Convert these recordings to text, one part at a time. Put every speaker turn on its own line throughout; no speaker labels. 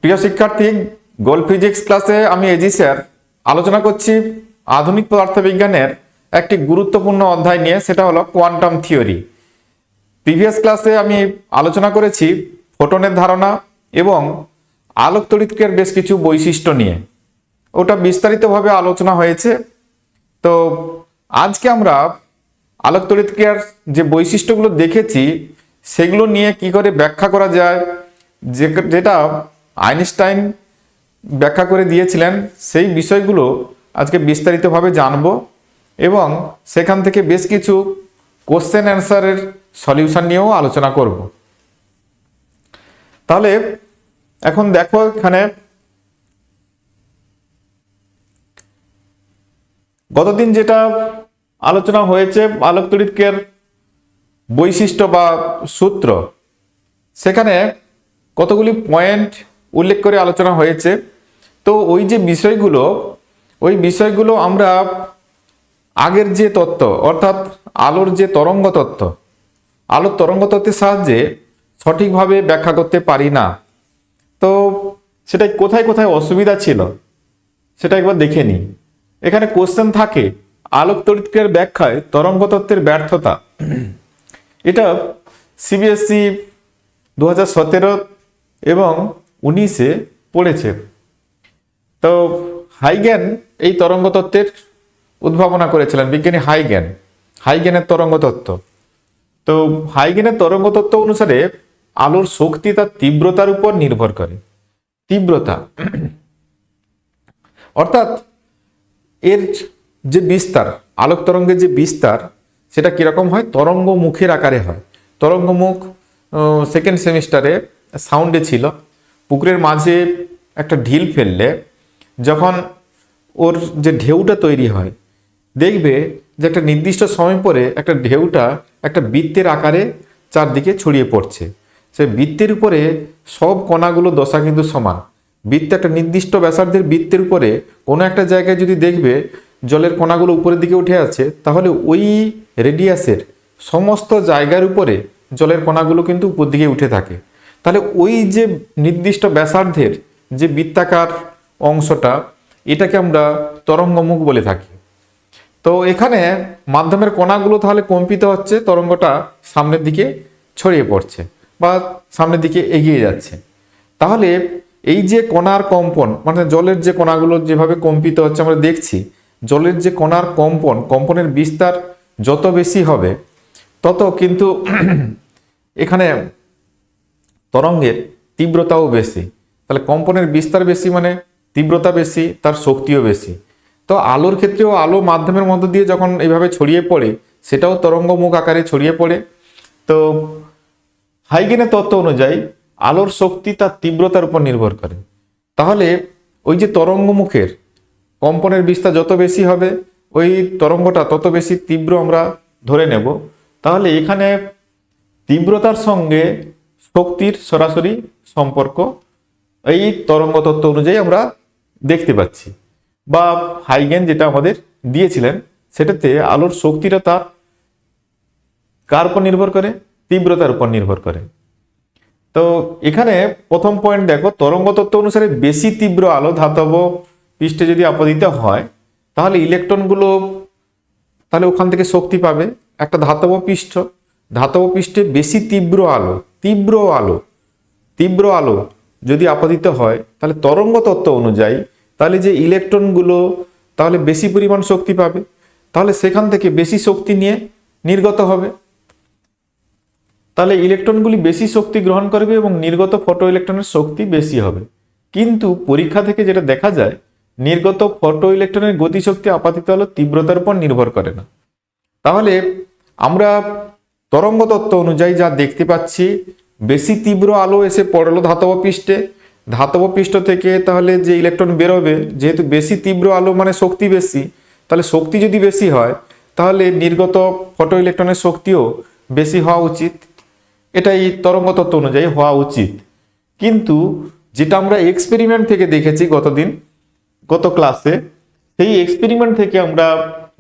প্রিয় শিক্ষার্থী, গোল ফিজিক্স ক্লাসে আমি এজি স্যার আলোচনা করছি আধুনিক পদার্থবিজ্ঞানের একটি গুরুত্বপূর্ণ অধ্যায় নিয়ে, সেটা হলো কোয়ান্টাম থিওরি। প্রিভিয়াস ক্লাসে আমি আলোচনা করেছি ফোটনের ধারণা এবং আলোক তড়িৎক্রিয়ার বেশ কিছু বৈশিষ্ট্য নিয়ে, ওটা বিস্তারিতভাবে আলোচনা হয়েছে। তো আজকে আমরা আলোক তড়িৎক্রিয়ার যে বৈশিষ্ট্যগুলো দেখেছি সেগুলো নিয়ে কি করে ব্যাখ্যা করা যায়, যেটা আইনস্টাইন ব্যাখ্যা করে দিয়েছিলেন, সেই বিষয়গুলো আজকে বিস্তারিতভাবে জানব এবং সেখান থেকে বেশ কিছু কোশ্চেন অ্যান্সারের সলিউশন নিয়েও আলোচনা করব। তাহলে এখন দেখো, এখানে গতদিন যেটা আলোচনা হয়েছে আলোক তড়িৎক্রিয়ার বৈশিষ্ট্য বা সূত্র, সেখানে কতগুলি পয়েন্ট উল্লেখ করে আলোচনা হয়েছে। তো ওই যে বিষয়গুলো, ওই বিষয়গুলো আমরা আগের যে তত্ত্ব, অর্থাৎ আলোর যে তরঙ্গ তত্ত্ব, আলোর তরঙ্গ তত্ত্বের সাহায্যে সঠিকভাবে ব্যাখ্যা করতে পারি না। তো সেটা কোথায় কোথায় অসুবিধা ছিল সেটা একবার দেখে নিই। এখানে কোশ্চেন থাকে আলোক তড়িৎক্রিয়ার ব্যাখ্যায় তরঙ্গ তত্ত্বের ব্যর্থতা। এটা সিবিএসই 2017 এবং 19-এ পড়েছে। তো হাইগেন এই তরঙ্গ তত্ত্বের উদ্ভাবনা করেছিলেন, বিজ্ঞানী হাইগেনের তরঙ্গ তত্ত্ব। তো হাইগেনের তরঙ্গ তত্ত্ব অনুসারে আলোর শক্তি তার তীব্রতার উপর নির্ভর করে। তীব্রতা অর্থাৎ এর যে বিস্তার, আলোক তরঙ্গের যে বিস্তার, সেটা কিরকম হয়, তরঙ্গ মুখের আকারে হয়। তরঙ্গ মুখ সেকেন্ড সেমিস্টারে সাউন্ডে ছিল, পুকুরের মাঝে একটা ঢিল ফেললে যখন ওর যে ঢেউটা তৈরি হয়, দেখবে যে একটা নির্দিষ্ট সময় পরে একটা ঢেউটা একটা বৃত্তের আকারে চারদিকে ছড়িয়ে পড়ছে। সেই বৃত্তের উপরে সব কণাগুলো দশা কিন্তু সমান। বৃত্তে একটা নির্দিষ্ট ব্যাসার্ধের বৃত্তের উপরে কোনো একটা জায়গায় যদি দেখবে জলের কণাগুলো উপরের দিকে উঠে আছে, তাহলে ওই রেডিয়াসের সমস্ত জায়গার উপরে জলের কণাগুলো কিন্তু উপর দিকে উঠে থাকে। তাহলে ওই যে নির্দিষ্ট ব্যাসার্ধের যে বৃত্তাকার অংশটা, এটাকে আমরা তরঙ্গমুখ বলে থাকি। তো এখানে মাধ্যমের কণাগুলো তাহলে কম্পিত হচ্ছে, তরঙ্গটা সামনের দিকে ছড়িয়ে পড়ছে বা সামনের দিকে এগিয়ে যাচ্ছে। তাহলে এই যে কণার কম্পন, মানে জলের যে কণাগুলো যেভাবে কম্পিত হচ্ছে আমরা দেখছি, জলের যে কণার কম্পনের বিস্তার যত বেশি হবে তত কিন্তু এখানে তরঙ্গের তীব্রতাও বেশি। তাহলে কম্পনের বিস্তার বেশি মানে তীব্রতা বেশি, তার শক্তিও বেশি। তো আলোর ক্ষেত্রেও আলো মাধ্যমের মধ্য দিয়ে যখন এইভাবে ছড়িয়ে পড়ে, সেটাও তরঙ্গমুখ আকারে ছড়িয়ে পড়ে। তো হাইগেনের তত্ত্ব অনুযায়ী আলোর শক্তি তার তীব্রতার উপর নির্ভর করে। তাহলে ওই যে তরঙ্গমুখের কম্পনের বিস্তার যত বেশি হবে, ওই তরঙ্গটা তত বেশি তীব্র আমরা ধরে নেব। তাহলে এখানে তীব্রতার সঙ্গে শক্তির সরাসরি সম্পর্ক এই তরঙ্গ তত্ত্ব অনুযায়ী আমরা দেখতে পাচ্ছি, বা হাইগেন যেটা আমাদের দিয়েছিলেন সেটাতে আলোর শক্তিটা তার কার উপর নির্ভর করে, তীব্রতার উপর নির্ভর করে। তো এখানে প্রথম পয়েন্ট দেখো, তরঙ্গ তত্ত্ব অনুসারে বেশি তীব্র আলো ধাতব পৃষ্ঠে যদি আপতিত হয়, তাহলে ইলেকট্রনগুলো তাহলে ওখান থেকে শক্তি পাবে। একটা ধাতব পৃষ্ঠে বেশি তীব্র আলো যদি আপতিত হয়, তাহলে তরঙ্গ তত্ত্ব অনুযায়ী তাহলে যে ইলেকট্রনগুলো তাহলে বেশি পরিমাণ শক্তি পাবে, তাহলে সেখান থেকে বেশি শক্তি নিয়ে নির্গত হবে। তাহলে ইলেকট্রনগুলি বেশি শক্তি গ্রহণ করবে এবং নির্গত ফটো ইলেকট্রনের শক্তি বেশি হবে। কিন্তু পরীক্ষা থেকে যেটা দেখা যায়, নির্গত ফটো ইলেকট্রনের গতিশক্তি আপাতিত আলোর তীব্রতার উপর নির্ভর করে না। তাহলে আমরা তরঙ্গ তত্ত্ব অনুযায়ী যা দেখতে পাচ্ছি, বেশি তীব্র আলো এসে পড়লো ধাতব পৃষ্ঠ থেকে, তাহলে যে ইলেকট্রন বেরোবে, যেহেতু বেশি তীব্র আলো মানে শক্তি বেশি, তাহলে শক্তি যদি বেশি হয় তাহলে নির্গত ফটো ইলেকট্রনের শক্তিও বেশি হওয়া উচিত। এটাই তরঙ্গ তত্ত্ব অনুযায়ী হওয়া উচিত। কিন্তু যেটা আমরা এক্সপেরিমেন্ট থেকে দেখেছি গত ক্লাসে, সেই এক্সপেরিমেন্ট থেকে আমরা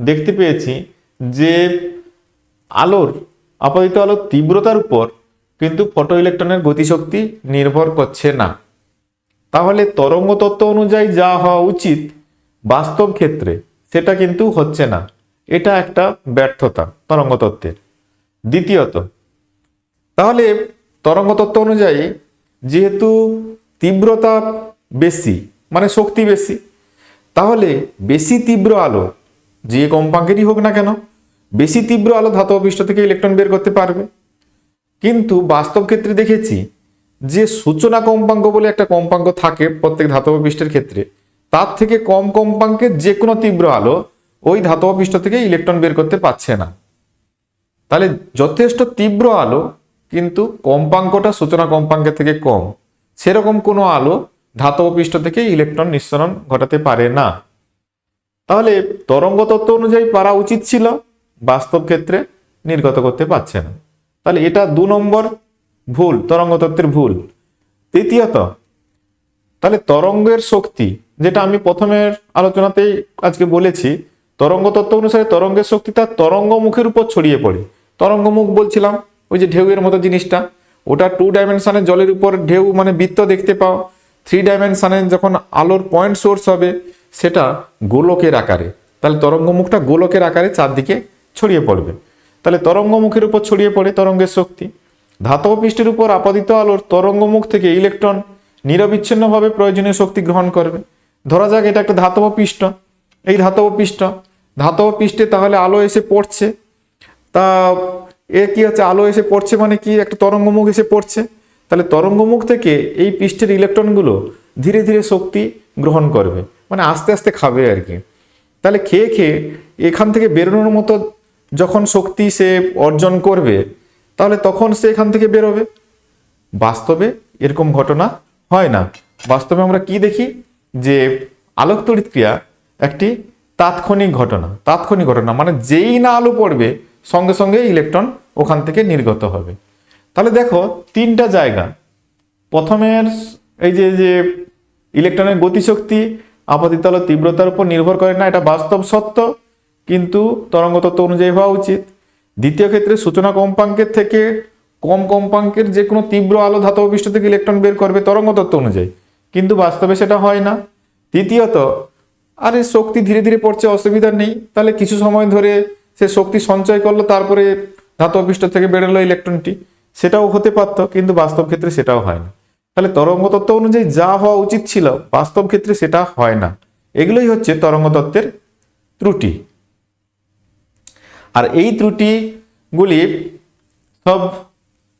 দেখতে পেয়েছি যে আপতিত আলোর তীব্রতার উপর কিন্তু ফটো ইলেকট্রনের গতিশক্তি নির্ভর করছে না। তাহলে তরঙ্গ তত্ত্ব অনুযায়ী যা হওয়া উচিত বাস্তব ক্ষেত্রে সেটা কিন্তু হচ্ছে না। এটা একটা ব্যর্থতা তরঙ্গ তত্ত্বের। দ্বিতীয়ত, তাহলে তরঙ্গ তত্ত্ব অনুযায়ী যেহেতু তীব্রতা বেশি মানে শক্তি বেশি, তাহলে বেশি তীব্র আলো যে কম্পাঙ্কেরই হোক না কেন, বেশি তীব্র আলো ধাতব পৃষ্ঠ থেকে ইলেকট্রন বের করতে পারবে। কিন্তু বাস্তব ক্ষেত্রে দেখেছি যে সূচনা কম্পাঙ্ক বলে একটা কম্পাঙ্ক থাকে প্রত্যেক ধাতব পৃষ্ঠের ক্ষেত্রে, তার থেকে কম কম্পাঙ্কের যে কোনো তীব্র আলো ওই ধাতব পৃষ্ঠ থেকে ইলেকট্রন বের করতে পারছে না। তাহলে যথেষ্ট তীব্র আলো কিন্তু কম্পাঙ্কটা সূচনা কম্পাঙ্কের থেকে কম, সেরকম কোনো আলো ধাতব পৃষ্ঠ থেকে ইলেকট্রন নিঃসরণ ঘটাতে পারে না। তাহলে তরঙ্গ তত্ত্ব অনুযায়ী পারা উচিত ছিল, বাস্তব ক্ষেত্রে নির্গত করতে পারছে না। তাহলে এটা 2 নম্বর ভুল, তরঙ্গ তত্ত্বের ভুল। তৃতীয়ত, তাহলে তরঙ্গের শক্তি, যেটা আমি প্রথমের আলোচনাতেই আজকে বলেছি, তরঙ্গ তত্ত্ব অনুসারে তরঙ্গের শক্তি তার তরঙ্গ মুখের উপর ছড়িয়ে পড়ে। তরঙ্গ মুখ বলছিলাম ওই যে ঢেউয়ের মতো জিনিসটা, ওটা 2 ডাইমেনশনে জলের উপর ঢেউ মানে বৃত্ত দেখতে পাও। 3 ডাইমেনশনে যখন আলোর পয়েন্ট সোর্স হবে সেটা গোলকের আকারে, তাহলে তরঙ্গ মুখটা গোলকের আকারে চারদিকে ছড়িয়ে পড়বে। তাহলে তরঙ্গ মুখের উপর ছড়িয়ে পড়ে তরঙ্গের শক্তি। ধাতব পৃষ্ঠের উপর আপতিত আলোর তরঙ্গ মুখ থেকে ইলেকট্রন নিরবিচ্ছিন্নভাবে প্রয়োজনীয় শক্তি গ্রহণ করবে। ধরা যাক এটা একটা ধাতব পৃষ্ঠ, এই ধাতব পৃষ্ঠে তাহলে আলো এসে পড়ছে, তা এ কি হচ্ছে, আলো এসে পড়ছে মানে কি, একটা তরঙ্গ মুখ এসে পড়ছে। তাহলে তরঙ্গ মুখ থেকে এই পৃষ্ঠের ইলেকট্রনগুলো ধীরে ধীরে শক্তি গ্রহণ করবে, মানে আস্তে আস্তে খাবে আর কি। তাহলে খেয়ে খেয়ে এখান থেকে বেরোনোর মতো যখন শক্তি সে অর্জন করবে, তাহলে তখন সে এখান থেকে বেরোবে। বাস্তবে এরকম ঘটনা হয় না। বাস্তবে আমরা কি দেখি, যে আলোক তড়িৎ ক্রিয়া একটি তাৎক্ষণিক ঘটনা, মানে যেই না আলো পড়বে সঙ্গে সঙ্গে ইলেকট্রন ওখান থেকে নির্গত হবে। তাহলে দেখো 3টা জায়গা, প্রথমের এই যে ইলেকট্রনের গতিশক্তি আপতিত আলোর তীব্রতার উপর নির্ভর করে না, এটা বাস্তব সত্য, কিন্তু তরঙ্গ তত্ত্ব অনুযায়ী হওয়া উচিত। দ্বিতীয় ক্ষেত্রে সূচনা কম্পাঙ্কের থেকে কম কম্পাঙ্কের যে কোনো তীব্র আলো ধাতব পৃষ্ঠ থেকে ইলেকট্রন বের করবে তরঙ্গ তত্ত্ব অনুযায়ী, কিন্তু বাস্তবে সেটা হয় না। তৃতীয়ত, আরে শক্তি ধীরে ধীরে পড়ছে, অসুবিধা নেই, তাহলে কিছু সময় ধরে সে শক্তি সঞ্চয় করলো, তারপরে ধাতব পৃষ্ঠ থেকে বেরোলো ইলেকট্রনটি, সেটাও হতে পারতো, কিন্তু বাস্তব ক্ষেত্রে সেটাও হয় না। তাহলে তরঙ্গ তত্ত্ব অনুযায়ী যা হওয়া উচিত ছিল বাস্তব ক্ষেত্রে সেটা হয় না। এগুলোই হচ্ছে তরঙ্গ তত্ত্বের ত্রুটি। আর এই ত্রুটিগুলি সব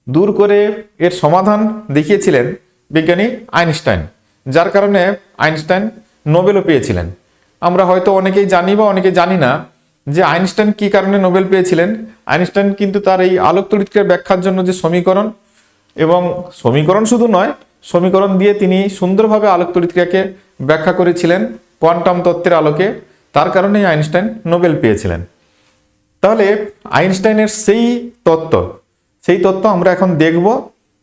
দূর করে এর সমাধান দেখিয়েছিলেন বিজ্ঞানী আইনস্টাইন, যার কারণে আইনস্টাইন নোবেলও পেয়েছিলেন। আমরা হয়তো অনেকেই জানি বা অনেকে জানি না যে আইনস্টাইন কি কারণে নোবেল পেয়েছিলেন। আইনস্টাইন কিন্তু তার এই আলোক তড়িৎ ক্রিয়ার ব্যাখ্যার জন্য যে সমীকরণ, এবং সমীকরণ শুধু নয়, সমীকরণ দিয়ে তিনি সুন্দরভাবে আলোক তড়িৎ ক্রিয়াকে ব্যাখ্যা করেছিলেন কোয়ান্টাম তত্ত্বের আলোকে, তার কারণেই আইনস্টাইন নোবেল পেয়েছিলেন। তাহলে আইনস্টাইনের সেই তত্ত্ব আমরা এখন দেখব,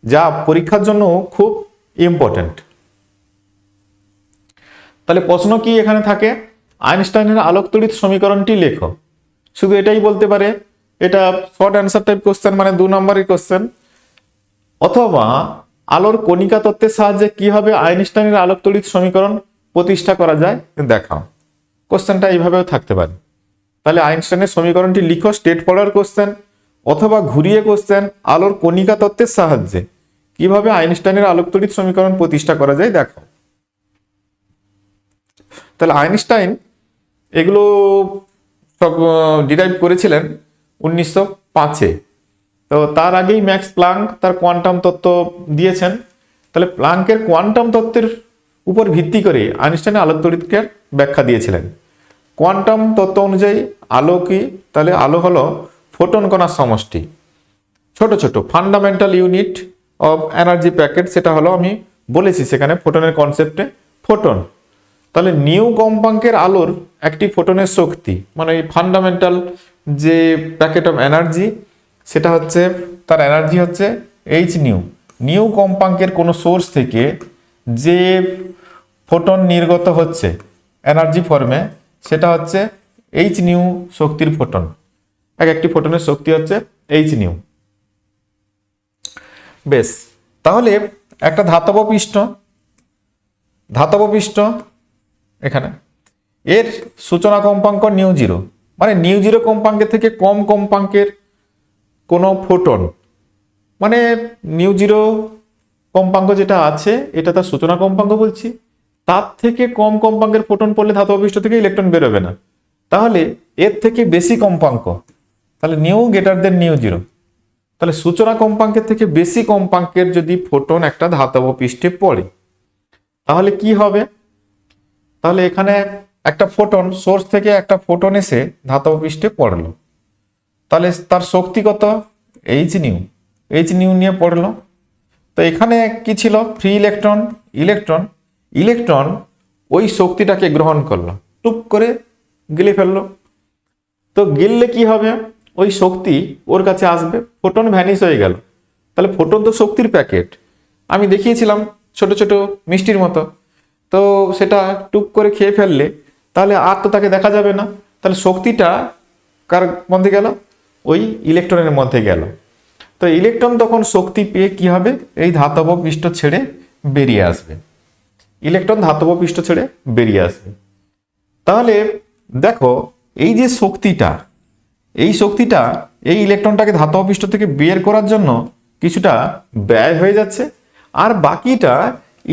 যা পরীক্ষার জন্য খুব ইম্পর্টেন্ট। তাহলে প্রশ্ন কি এখানে থাকে, আইনস্টাইনের আলোক তড়িৎ সমীকরণটি লেখো। শুধু এটাই বলতে পারে, এটা শর্ট অ্যান্সার টাইপ কোশ্চেন, মানে 2 নম্বরের কোশ্চেন। অথবা আলোর কণিকা তত্ত্বের সাহায্যে কিভাবে আইনস্টাইনের আলোক তড়িৎ সমীকরণ প্রতিষ্ঠা করা যায় দেখাও। কোশ্চেনটা এইভাবেও থাকতে পারে। তাহলে আইনস্টাইনের সমীকরণটি লিখো, স্টেট পড়ার কোশ্চেন। অথবা ঘুরিয়ে কোশ্চেন, আলোর কণিকা তত্ত্বের সাহায্যে কিভাবে আইনস্টাইনের আলোক তড়িৎ সমীকরণ প্রতিষ্ঠা করা যায় দেখাও। তাহলে আইনস্টাইন এগুলো সব ডিরাইভ করেছিলেন 1905-এ। তো তার আগেই ম্যাক্স প্লাঙ্ক তার কোয়ান্টাম তত্ত্ব দিয়েছেন। তাহলে প্লাঙ্কের কোয়ান্টাম তত্ত্বের উপর ভিত্তি করে আইনস্টাইন আলোক তড়িৎ ক্রিয়ার ব্যাখ্যা দিয়েছিলেন। কোয়ান্টাম তত্ত্ব অনুযায়ী আলো কি, তাহলে আলো হলো ফোটন কণার সমষ্টি, ছোট ছোট fundamental unit of energy packet, সেটা হলো আমি বলেছি সেখানে ফোটনের কনসেপ্টে ফোটন। তাহলে নিউ কম্পাঙ্কের আলোর একটি ফোটনের শক্তি, মানে এই ফান্ডামেন্টাল যে প্যাকেট অফ এনার্জি, সেটা হচ্ছে তার এনার্জি হচ্ছে এইচ নিউ। নিউ কম্পাঙ্কের কোনো সোর্স থেকে যে ফোটন নির্গত হচ্ছে এনার্জি ফর্মে, সেটা হচ্ছে এইচ নিউ শক্তির ফোটন। একটি ফোটনের শক্তি হচ্ছে এইচ নিউ। বেশ, তাহলে একটা ধাতব পৃষ্ঠ, ধাতব পৃষ্ঠ এখানে, এর সূচনা কম্পাঙ্ক নিউ জিরো, মানে নিউ জিরো কম্পাঙ্কের থেকে কম কম্পাঙ্কের কোনো ফোটন, মানে নিউ জিরো কম্পাঙ্ক যেটা আছে এটা তার সূচনা কম্পাঙ্ক বলছি, তার থেকে কম কম্পাঙ্কের ফোটন পড়লে ধাতব পৃষ্ঠ থেকে ইলেকট্রন বেরোবে না। তাহলে এর থেকে বেশি কম্পাঙ্ক, তাহলে new greater than nu zero, তাহলে সূচনা কম্পাঙ্কের থেকে বেশি কম্পাঙ্কের যদি ফোটন একটা ধাতব পৃষ্ঠে পড়ে তাহলে কি হবে, তাহলে এখানে একটা ফোটন, সোর্স থেকে একটা ফোটন এসে ধাতব পৃষ্ঠে পড়লো, তাহলে তার শক্তি কত, এইচ নিউ নিয়ে পড়লো। তো এখানে কি ছিল, ফ্রি ইলেকট্রন, ইলেকট্রন ওই শক্তিটাকে গ্রহণ করলো, টুপ করে গিলে ফেললো। তো গিললে কি হবে, ওই শক্তি ওর কাছে আসবে, ফোটন ভ্যানিশ হয়ে গেল। তাহলে ফোটন তো শক্তির প্যাকেট, আমি দেখিয়েছিলাম ছোট ছোট মিষ্টির মতো, তো সেটা টুপ করে খেয়ে ফেললে তাহলে আর তো তাকে দেখা যাবে না, তাহলে শক্তিটা কার মধ্যে গেল, ওই ইলেকট্রনের মধ্যে গেল। তো ইলেকট্রন তখন শক্তি পেয়ে কি হবে, এই ধাতব পৃষ্ঠ ছেড়ে বেরিয়ে আসবে, ইলেকট্রন ধাতব পৃষ্ঠ ছেড়ে বেরিয়ে আসবে। তাহলে দেখো এই যে শক্তিটা, এই শক্তিটা এই ইলেকট্রনটাকে ধাতব পৃষ্ঠ থেকে বের করার জন্য কিছুটা ব্যয় হয়ে যাচ্ছে, আর বাকিটা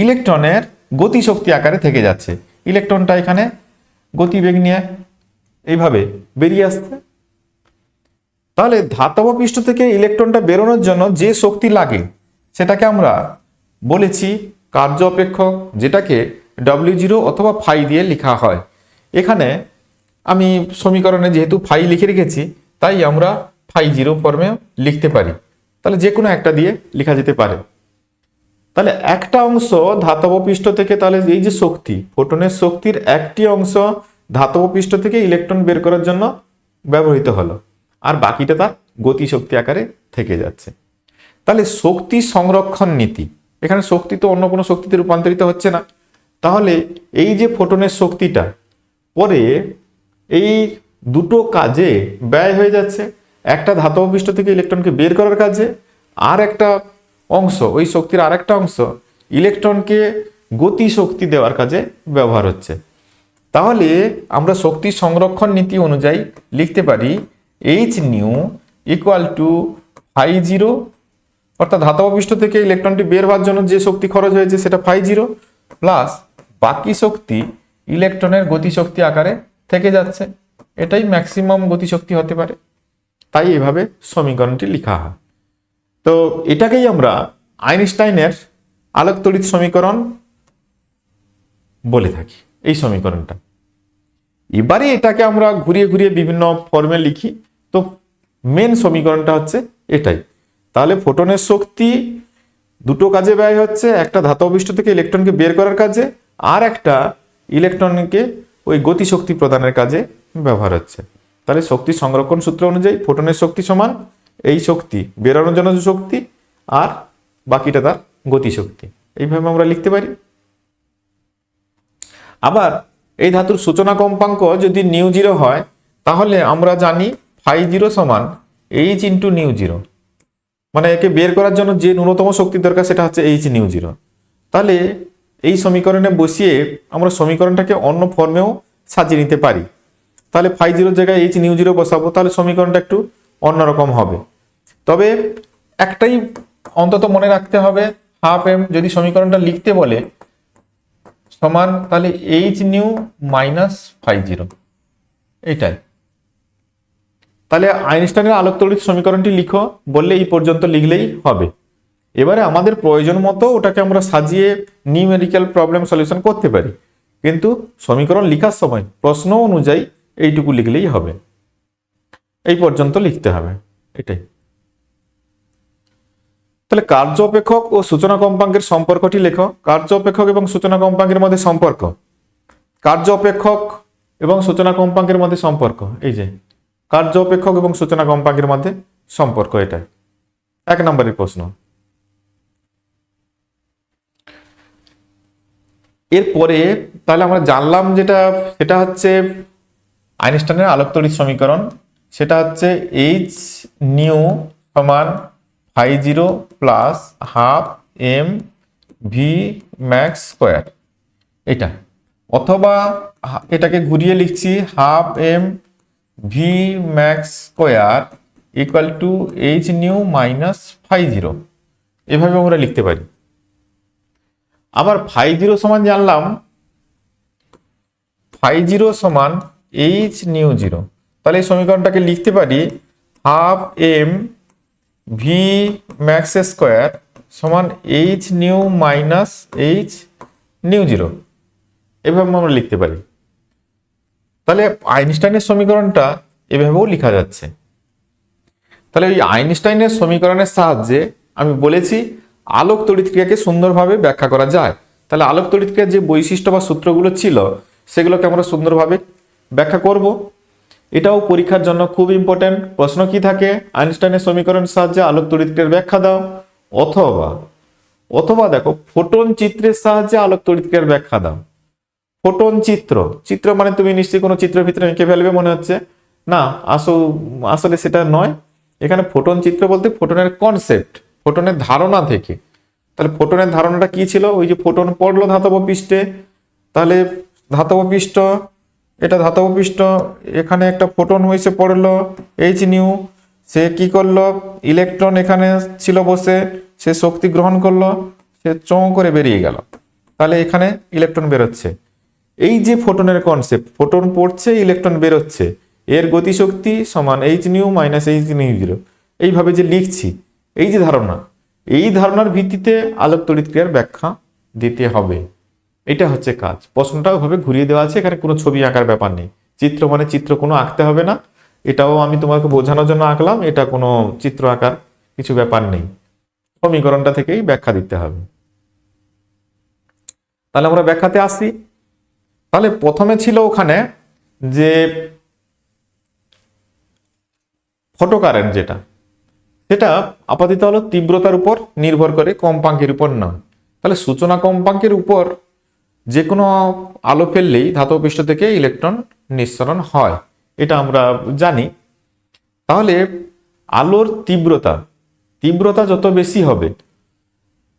ইলেকট্রনের গতিশক্তি আকারে থেকে যাচ্ছে। ইলেকট্রনটা এখানে গতিবেগ নিয়ে এইভাবে বেরিয়ে আসছে। তাহলে ধাতব পৃষ্ঠ থেকে ইলেকট্রনটা বেরোনোর জন্য যে শক্তি লাগে সেটাকে আমরা বলেছি কার্য অপেক্ষক, যেটাকে W0 অথবা ফাই দিয়ে লেখা হয়। এখানে আমি সমীকরণে যেহেতু ফাই লিখে রেখেছি তাই আমরা ফাই জিরো ফর্মেও লিখতে পারি, তাহলে যে কোনো একটা দিয়ে লেখা যেতে পারে। তাহলে একটা অংশ ধাতব পৃষ্ঠ থেকে, তাহলে এই যে শক্তি, ফোটনের শক্তির একটি অংশ ধাতব পৃষ্ঠ থেকে ইলেকট্রন বের করার জন্য ব্যবহৃত হলো, আর বাকিটা তার গতিশক্তি আকারে থেকে যাচ্ছে। তাহলে শক্তি সংরক্ষণ নীতি, এখানে শক্তি তো অন্য কোনো শক্তিতে রূপান্তরিত হচ্ছে না, তাহলে এই যে ফোটনের শক্তিটা পরে এই দুটো কাজে ব্যয় হয়ে যাচ্ছে, একটা ধাতব পৃষ্ঠ থেকে ইলেকট্রনকে বের করার কাজে, আর একটা অংশ, ওই শক্তির আর একটা অংশ ইলেকট্রনকে গতি শক্তি দেওয়ার কাজে ব্যবহার হচ্ছে। তাহলে আমরা শক্তি সংরক্ষণ নীতি অনুযায়ী লিখতে পারি h nu equal to phi zero, অর্থাৎ ধাতব পৃষ্ঠ থেকে ইলেকট্রনটি বের হওয়ার জন্য যে শক্তি খরচ হয়েছে সেটা ফাই জিরো, প্লাস বাকি শক্তি ইলেকট্রনের গতিশক্তি আকারে থেকে যাচ্ছে, এটাই ম্যাক্সিমাম গতিশক্তি হতে পারে, তাই এভাবে সমীকরণটি লেখা হয়। তো এটাকেই আমরা আইনস্টাইনের আলোক তড়িৎ সমীকরণ বলে থাকি, এই সমীকরণটা। এবারে এটাকে আমরা ঘুরিয়ে ঘুরিয়ে বিভিন্ন ফর্মে লিখি, তো মেন সমীকরণটা হচ্ছে এটাই। তাহলে ফোটনের শক্তি দুটো কাজে ব্যয় হচ্ছে, একটা ধাতব পৃষ্ঠ থেকে ইলেকট্রনকে বের করার কাজে, আর একটা ইলেকট্রনকে ওই গতিশক্তি প্রদানের কাজে ব্যবহার হচ্ছে। তাহলে শক্তি সংরক্ষণ সূত্র অনুযায়ী ফোটনের শক্তি সমান এই শক্তি বেরোনোর জন্য যে শক্তি, আর বাকিটা তার গতিশক্তি, এইভাবে আমরা লিখতে পারি। আবার এই ধাতুর সূচনা কম্পাঙ্ক যদি নিউ জিরো হয় তাহলে আমরা জানি ফাই জিরো সমান এইচ ইন্টু নিউ জিরো, মানে একে বের করার জন্য যে ন্যূনতম শক্তি দরকার সেটা হচ্ছে এইচ নিউ জিরো। তাহলে এই সমীকরণে বসিয়ে আমরা সমীকরণটাকে অন্য ফর্মেও সাজিয়ে নিতে পারি। তাহলে ফাই জিরোর জায়গায় এইচ নিউ জিরো বসাবো, তাহলে সমীকরণটা একটু অন্যরকম হবে। তবে একটাই অন্তত মনে রাখতে হবে, হাফ এম যদি সমীকরণটা লিখতে বলে সমান, তাহলে h nu minus phi zero, এইটাই। তাহলে আইনস্টাইনের আলোক তড়িৎ সমীকরণটি লিখো বললে এই পর্যন্ত লিখলেই হবে। এবারে আমাদের প্রয়োজন মতো ওটাকে আমরা সাজিয়ে নিউমেরিক্যাল প্রবলেম সলিউশন করতে পারি, কিন্তু সমীকরণ লেখার সময় প্রশ্ন অনুযায়ী এইটুকু লিখলেই হবে, এই পর্যন্ত লিখতে হবে, এটাই। তাহলে কার্য অপেক্ষক ও সূচনা কম্পাঙ্কের সম্পর্কটি লেখো। কার্য অপেক্ষক এবং সূচনা কম্পাঙ্কের মধ্যে সম্পর্ক, কার্য অপেক্ষক এবং সূচনা কম্পাঙ্কের মধ্যে সম্পর্ক, এই যে কার্য অপেক্ষক এবং সূচনা কম্পাঙ্কের মধ্যে সম্পর্ক, এটা 1 নম্বরের প্রশ্ন। এরপরে তাহলে আমরা জানলাম যেটা, সেটা হচ্ছে আইনস্টাইনের আলোক তড়িৎ সমীকরণ, সেটা হচ্ছে এইচ নিউ সমান phi zero plus half m v max square এটা, অথবা এটাকে ঘুরিয়ে লিখছি half m v max square equal to h nu minus phi zero, এভাবে আমরা লিখতে পারি। আবার ফাই জিরো সমান জানলাম, ফাই জিরো সমান এইচ নিউ জিরো, তাহলে এই সমীকরণটাকে লিখতে পারি half m v max square সমান h nu minus h nu zero, এভাবে আমরা লিখতে পারি। তাহলে আইনস্টাইনের সমীকরণটা এভাবেও লেখা যাচ্ছে। তাহলে এই আইনস্টাইনের সমীকরণের সাহায্যে আমি বলেছি আলোক তড়িৎক্রিয়াকে সুন্দরভাবে ব্যাখ্যা করা যায়। তাহলে আলোক তড়িৎক্রিয়ার যে বৈশিষ্ট্য বা সূত্রগুলো ছিল সেগুলোকে আমরা সুন্দরভাবে ব্যাখ্যা করব। এটাও পরীক্ষার জন্য খুব ইম্পর্টেন্ট। প্রশ্ন কি থাকে, আইনস্টাইনের সমীকরণের সাহায্যে আলোক তড়িৎক্রিয়ার ব্যাখ্যা দাও, অথবা অথবা দেখো ফোটন চিত্রের সাহায্যে আলোক তড়িৎক্রিয়ার ব্যাখ্যা দাও। ফোটন চিত্র, চিত্র মানে তুমি নিশ্চয়ই কোনো চিত্রের ভিতরে এঁকে ফেলবে মনে হচ্ছে, না আসলে সেটা নয়। এখানে ফোটন চিত্র বলতে ফোটনের কনসেপ্ট, ফোটনের ধারণা থেকে। তাহলে ফোটনের ধারণাটা কি ছিল, ওই যে ফোটন পড়লো ধাতব পৃষ্ঠে, তাহলে ধাতব পৃষ্ঠ, এটা ধাতব পৃষ্ঠ, এখানে একটা ফোটন হয়েছে পড়লো এইচ নিউ, সে কি করলো, ইলেকট্রন এখানে ছিল বসে, সে শক্তি গ্রহণ করলো, সে চোঁ করে বেরিয়ে গেল, তাহলে এখানে ইলেকট্রন বেরোচ্ছে। এই যে ফোটনের কনসেপ্ট, ফোটন পড়ছে ইলেকট্রন বেরোচ্ছে, এর গতিশক্তি সমান h nu minus h nu zero, এইভাবে যে লিখছি, এই যে ধারণা, এই ধারণার ভিত্তিতে আলোক তড়িৎক্রিয়ার ব্যাখ্যা দিতে হবে। এটা হচ্ছে কাজ। প্রশ্নটা ওভাবে ঘুরিয়ে দেওয়া আছে, এখানে কোনো ছবি আঁকার ব্যাপার নেই। চিত্র মানে চিত্র কোনো আঁকতে হবে না, এটাও আমি তোমাকে বোঝানোর জন্য আঁকলাম, এটা কোনো চিত্র আঁকার কিছু ব্যাপার নেই, সমীকরণটা থেকেই ব্যাখ্যা দিতে হবে। তাহলে আমরা ব্যাখ্যাতে আসি। তাহলে প্রথমে ছিল ওখানে যে ফটোকারেন্ট, যেটা সেটা আপাতত হলো তীব্রতার উপর নির্ভর করে, কম্পাঙ্কের উপর না। তাহলে সূচনা কম্পাঙ্কের উপর যে কোনো আলো ফেললেই ধাতব পৃষ্ঠ থেকে ইলেকট্রন নিঃসরণ হয়, এটা আমরা জানি। তাহলে আলোর তীব্রতা, তীব্রতা যত বেশি হবে,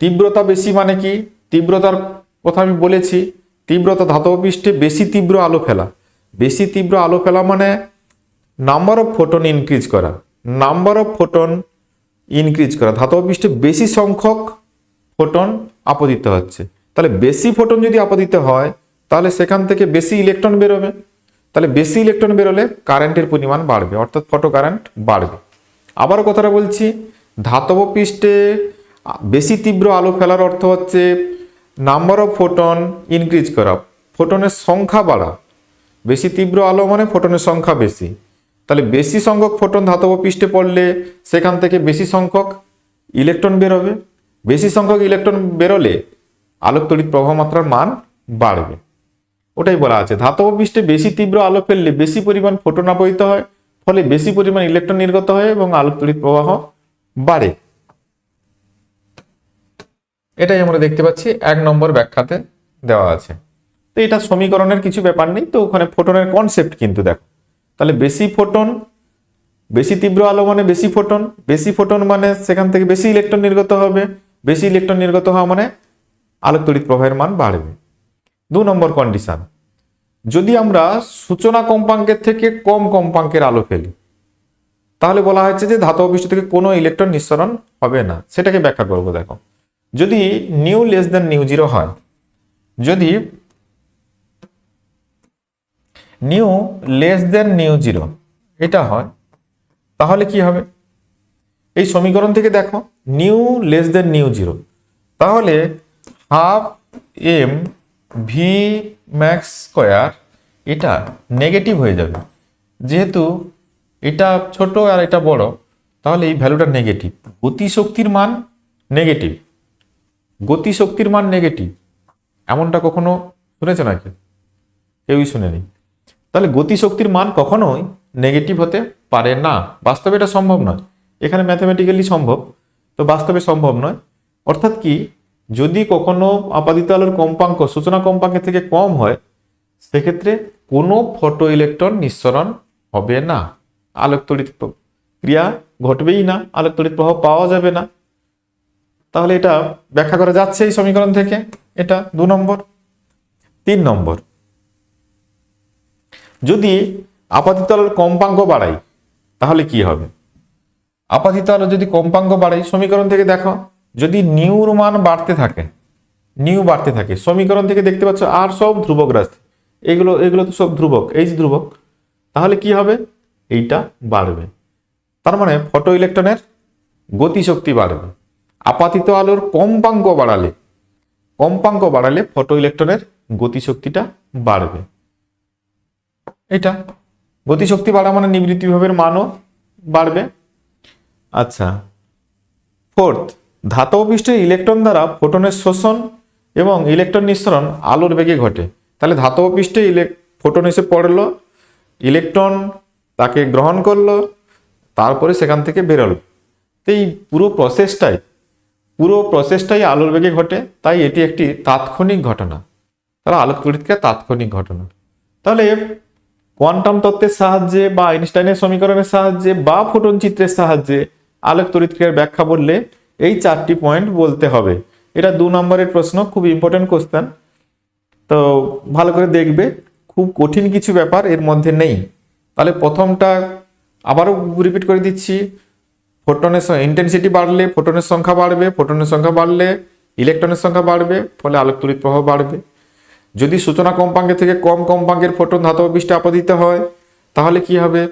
তীব্রতা বেশি মানে কি, তীব্রতার কথা আমি বলেছি, তীব্রতা ধাতব পৃষ্ঠে বেশি তীব্র আলো ফেলা, বেশি তীব্র আলো ফেলা মানে নাম্বার অফ ফোটন ইনক্রিজ করা, নাম্বার অফ ফোটন ইনক্রিজ করা, ধাতব পৃষ্ঠে বেশি সংখ্যক ফোটন আপতিত হচ্ছে। তাহলে বেশি ফোটন যদি আপতিত হয় তাহলে সেখান থেকে বেশি ইলেকট্রন বেরোবে, তাহলে বেশি ইলেকট্রন বেরোলে কারেন্টের পরিমাণ বাড়বে, অর্থাৎ ফটো কারেন্ট বাড়বে। আবারও কথাটা বলছি, ধাতব পৃষ্ঠে বেশি তীব্র আলো ফেলার অর্থ হচ্ছে নাম্বার অফ ফোটন ইনক্রিজ করা, ফোটনের সংখ্যা বাড়া। বেশি তীব্র আলো মানে ফোটনের সংখ্যা বেশি, তাহলে বেশি সংখ্যক ফোটন ধাতব পৃষ্ঠে পড়লে সেখান থেকে বেশি সংখ্যক ইলেকট্রন বেরোবে, বেশি সংখ্যক ইলেকট্রন বেরোলে আলোক তড়িৎ প্রবাহ মাত্রার মান বাড়বে। ওটাই বলা আছে, ধাতব পৃষ্ঠে বেশি তীব্র আলো ফেললে বেশি পরিমাণ ফোটন আপতিত হয়, ফলে বেশি পরিমাণ ইলেকট্রন নির্গত হয় এবং আলোক তড়িৎ প্রবাহ বাড়ে। এটাই আমরা দেখতে পাচ্ছি 1 নম্বর ব্যাখ্যাতে দেওয়া আছে। তো এটা সমীকরণের কিছু ব্যাপার নেই, তো ওখানে ফোটনের কনসেপ্ট কিন্তু দেখো। তাহলে বেশি ফোটন, বেশি তীব্র আলো মানে বেশি ফোটন, বেশি ফোটন মানে সেখান থেকে বেশি ইলেকট্রন নির্গত হবে, বেশি ইলেকট্রন নির্গত হওয়া মানে আলোক তড়িৎ প্রবাহের মান বাড়বে। 2 নম্বর কন্ডিশন, যদি আমরা সূচনা কম্পাঙ্কের থেকে কম কম্পাঙ্কের আলো ফেলি তাহলে বলা হচ্ছে যে ধাতব পৃষ্ঠ থেকে কোনো ইলেকট্রন নিঃসরণ হবে না। সেটাকে ব্যাখ্যা করব। দেখো, যদি nu less than nu zero হয়, যদি nu less than nu zero এটা হয়, তাহলে কি হবে, এই সমীকরণ থেকে দেখো nu less than nu zero, তাহলে half m v max square এটা নেগেটিভ হয়ে যাবে। যেহেতু এটা ছোট আর এটা বড়, তাহলে এই ভ্যালুটা নেগেটিভ। গতিশক্তির মান নেগেটিভ, গতিশক্তির মান নেগেটিভ, এমনটা কখনো শুনেছে নাকি? কেউই শুনেনি। তাহলে গতিশক্তির মান কখনোই নেগেটিভ হতে পারে না, বাস্তবে এটা সম্ভব নয়। এখানে ম্যাথমেটিক্যালি সম্ভব, তো বাস্তবে সম্ভব নয়। অর্থাৎ কি, যদি কখনো আপাদিত আলোর কম্পাঙ্ক সূচনা কম্পাঙ্কের থেকে কম হয়, সেক্ষেত্রে কোনো ফটো ইলেকট্রন নিঃসরণ হবে না, আলোক তড়িৎ ক্রিয়া ঘটবেই না, আলোক তড়িৎ প্রবাহ পাওয়া যাবে না। তাহলে এটা ব্যাখ্যা করা যাচ্ছে এই সমীকরণ থেকে, এটা 2 নম্বর। 3 নম্বর, যদি আপাতিত আলোর কম্পাঙ্ক বাড়াই তাহলে কি হবে? আপাতিত আলো যদি কম্পাঙ্ক বাড়াই, সমীকরণ থেকে দেখো, যদি নিউর মান বাড়তে থাকে, নিউ বাড়তে থাকে, সমীকরণ থেকে দেখতে পাচ্ছ আর সব ধ্রুবক রাশি, এগুলো এগুলো তো সব ধ্রুবক, এইচ ধ্রুবক, তাহলে কি হবে? এইটা বাড়বে। তার মানে ফটো ইলেকট্রনের গতিশক্তি বাড়বে। আপাতিত আলোর কম্পাঙ্ক বাড়ালে ফটো ইলেকট্রনের গতিশক্তিটা বাড়বে। এটা গতিশক্তি বাড়া মানে নিবৃত্তি বিভবের মানও বাড়বে। আচ্ছা, ফোর্থ, ধাতব পৃষ্ঠের ইলেকট্রন দ্বারা ফোটনের শোষণ এবং ইলেকট্রন নিঃসরণ আলোর বেগে ঘটে। তাহলে ধাতব পৃষ্ঠে ফোটন এসে পড়লো, ইলেকট্রন তাকে গ্রহণ করলো, তারপরে সেখান থেকে বেরোলো। তো এই পুরো প্রসেসটাই আলোর বেগে ঘটে, তাই এটি একটি তাৎক্ষণিক ঘটনা। তাহলে আলোক তড়িৎক্রিয়া তাৎক্ষণিক ঘটনা। তাহলে কোয়ান্টাম তত্ত্বের সাহায্যে বা আইনস্টাইনের সমীকরণের সাহায্যে বা ফোটন চিত্রের সাহায্যে আলোক তড়িৎক্রিয়ার ব্যাখ্যা বললে এই 4টি পয়েন্ট বলতে হবে। এটা 2 নম্বরের প্রশ্ন, খুব ইম্পর্টেন্ট কোশ্চেন, তো ভালো করে দেখবে, খুব কঠিন কিছু ব্যাপার এর মধ্যে নেই। তাহলে প্রথমটা আবারও রিপিট করে দিচ্ছি, ফোটনের ইন্টেন্সিটি বাড়লে ফোটনের সংখ্যা বাড়বে, ফোটনের সংখ্যা বাড়লে ইলেকট্রনের সংখ্যা বাড়বে, ফলে আলোক তড়িৎ প্রবাহ বাড়বে। যদি সূচনা কম্পাঙ্কের থেকে কম কম্পাঙ্কের ফোটন ধাতব পৃষ্ঠে আপতিত হয় তাহলে কি হবে?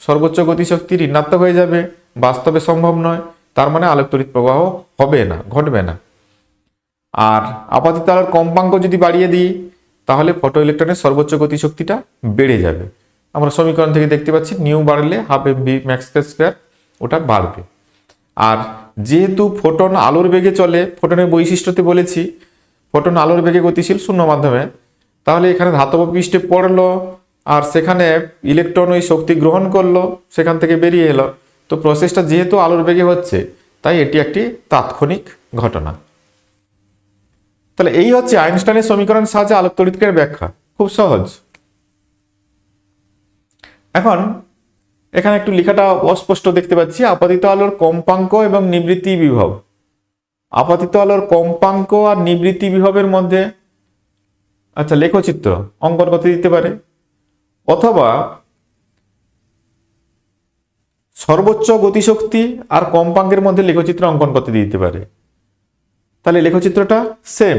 সর্বোচ্চ গতিশক্তি ঋণাত্মক হয়ে যাবে, বাস্তবে সম্ভব নয়, তার মানে আলোক তড়িৎ প্রবাহ হবে না, ঘটবে না। আর আপাতিত আলোর কম্পাঙ্ক যদি বাড়িয়ে দিই তাহলে ফটো ইলেকট্রনের সর্বোচ্চ গতিশক্তিটা বেড়ে যাবে। আমরা সমীকরণ থেকে দেখতে পাচ্ছি নিউ বাড়লে half m v max square ওটা বাড়বে। আর যেহেতু ফোটন আলোর বেগে চলে, ফোটনের বৈশিষ্ট্যতে বলেছি ফোটন আলোর বেগে গতিশীল শূন্য মাধ্যমে, তাহলে এখানে ধাতব পৃষ্ঠে পড়লো আর সেখানে ইলেকট্রন ওই শক্তি গ্রহণ করলো, সেখান থেকে বেরিয়ে এলো। তো প্রসেসটা যেহেতু আলোর বেগে হচ্ছে তাই এটি একটি তাৎক্ষণিক ঘটনা। তাহলে এই হচ্ছে আইনস্টাইনের সমীকরণের সাহায্যে আলোক তড়িৎক্রিয়ার ব্যাখ্যা, খুব সহজ। এখন এখানে একটু লেখাটা অস্পষ্ট দেখতে পাচ্ছি, আপাতিত আলোর কম্পাঙ্ক এবং নিবৃত্তি বিভব। আপাতিত আলোর কম্পাঙ্ক আর নিবৃত্তি বিভবের মধ্যে আচ্ছা লেখচিত্র অঙ্কন করতে দিতে পারে, অথবা সর্বোচ্চ গতিশক্তি আর কম্পাঙ্কের মধ্যে লেখচিত্র অঙ্কন করতে দিতে পারে। তাহলে লেখচিত্রটা সেম,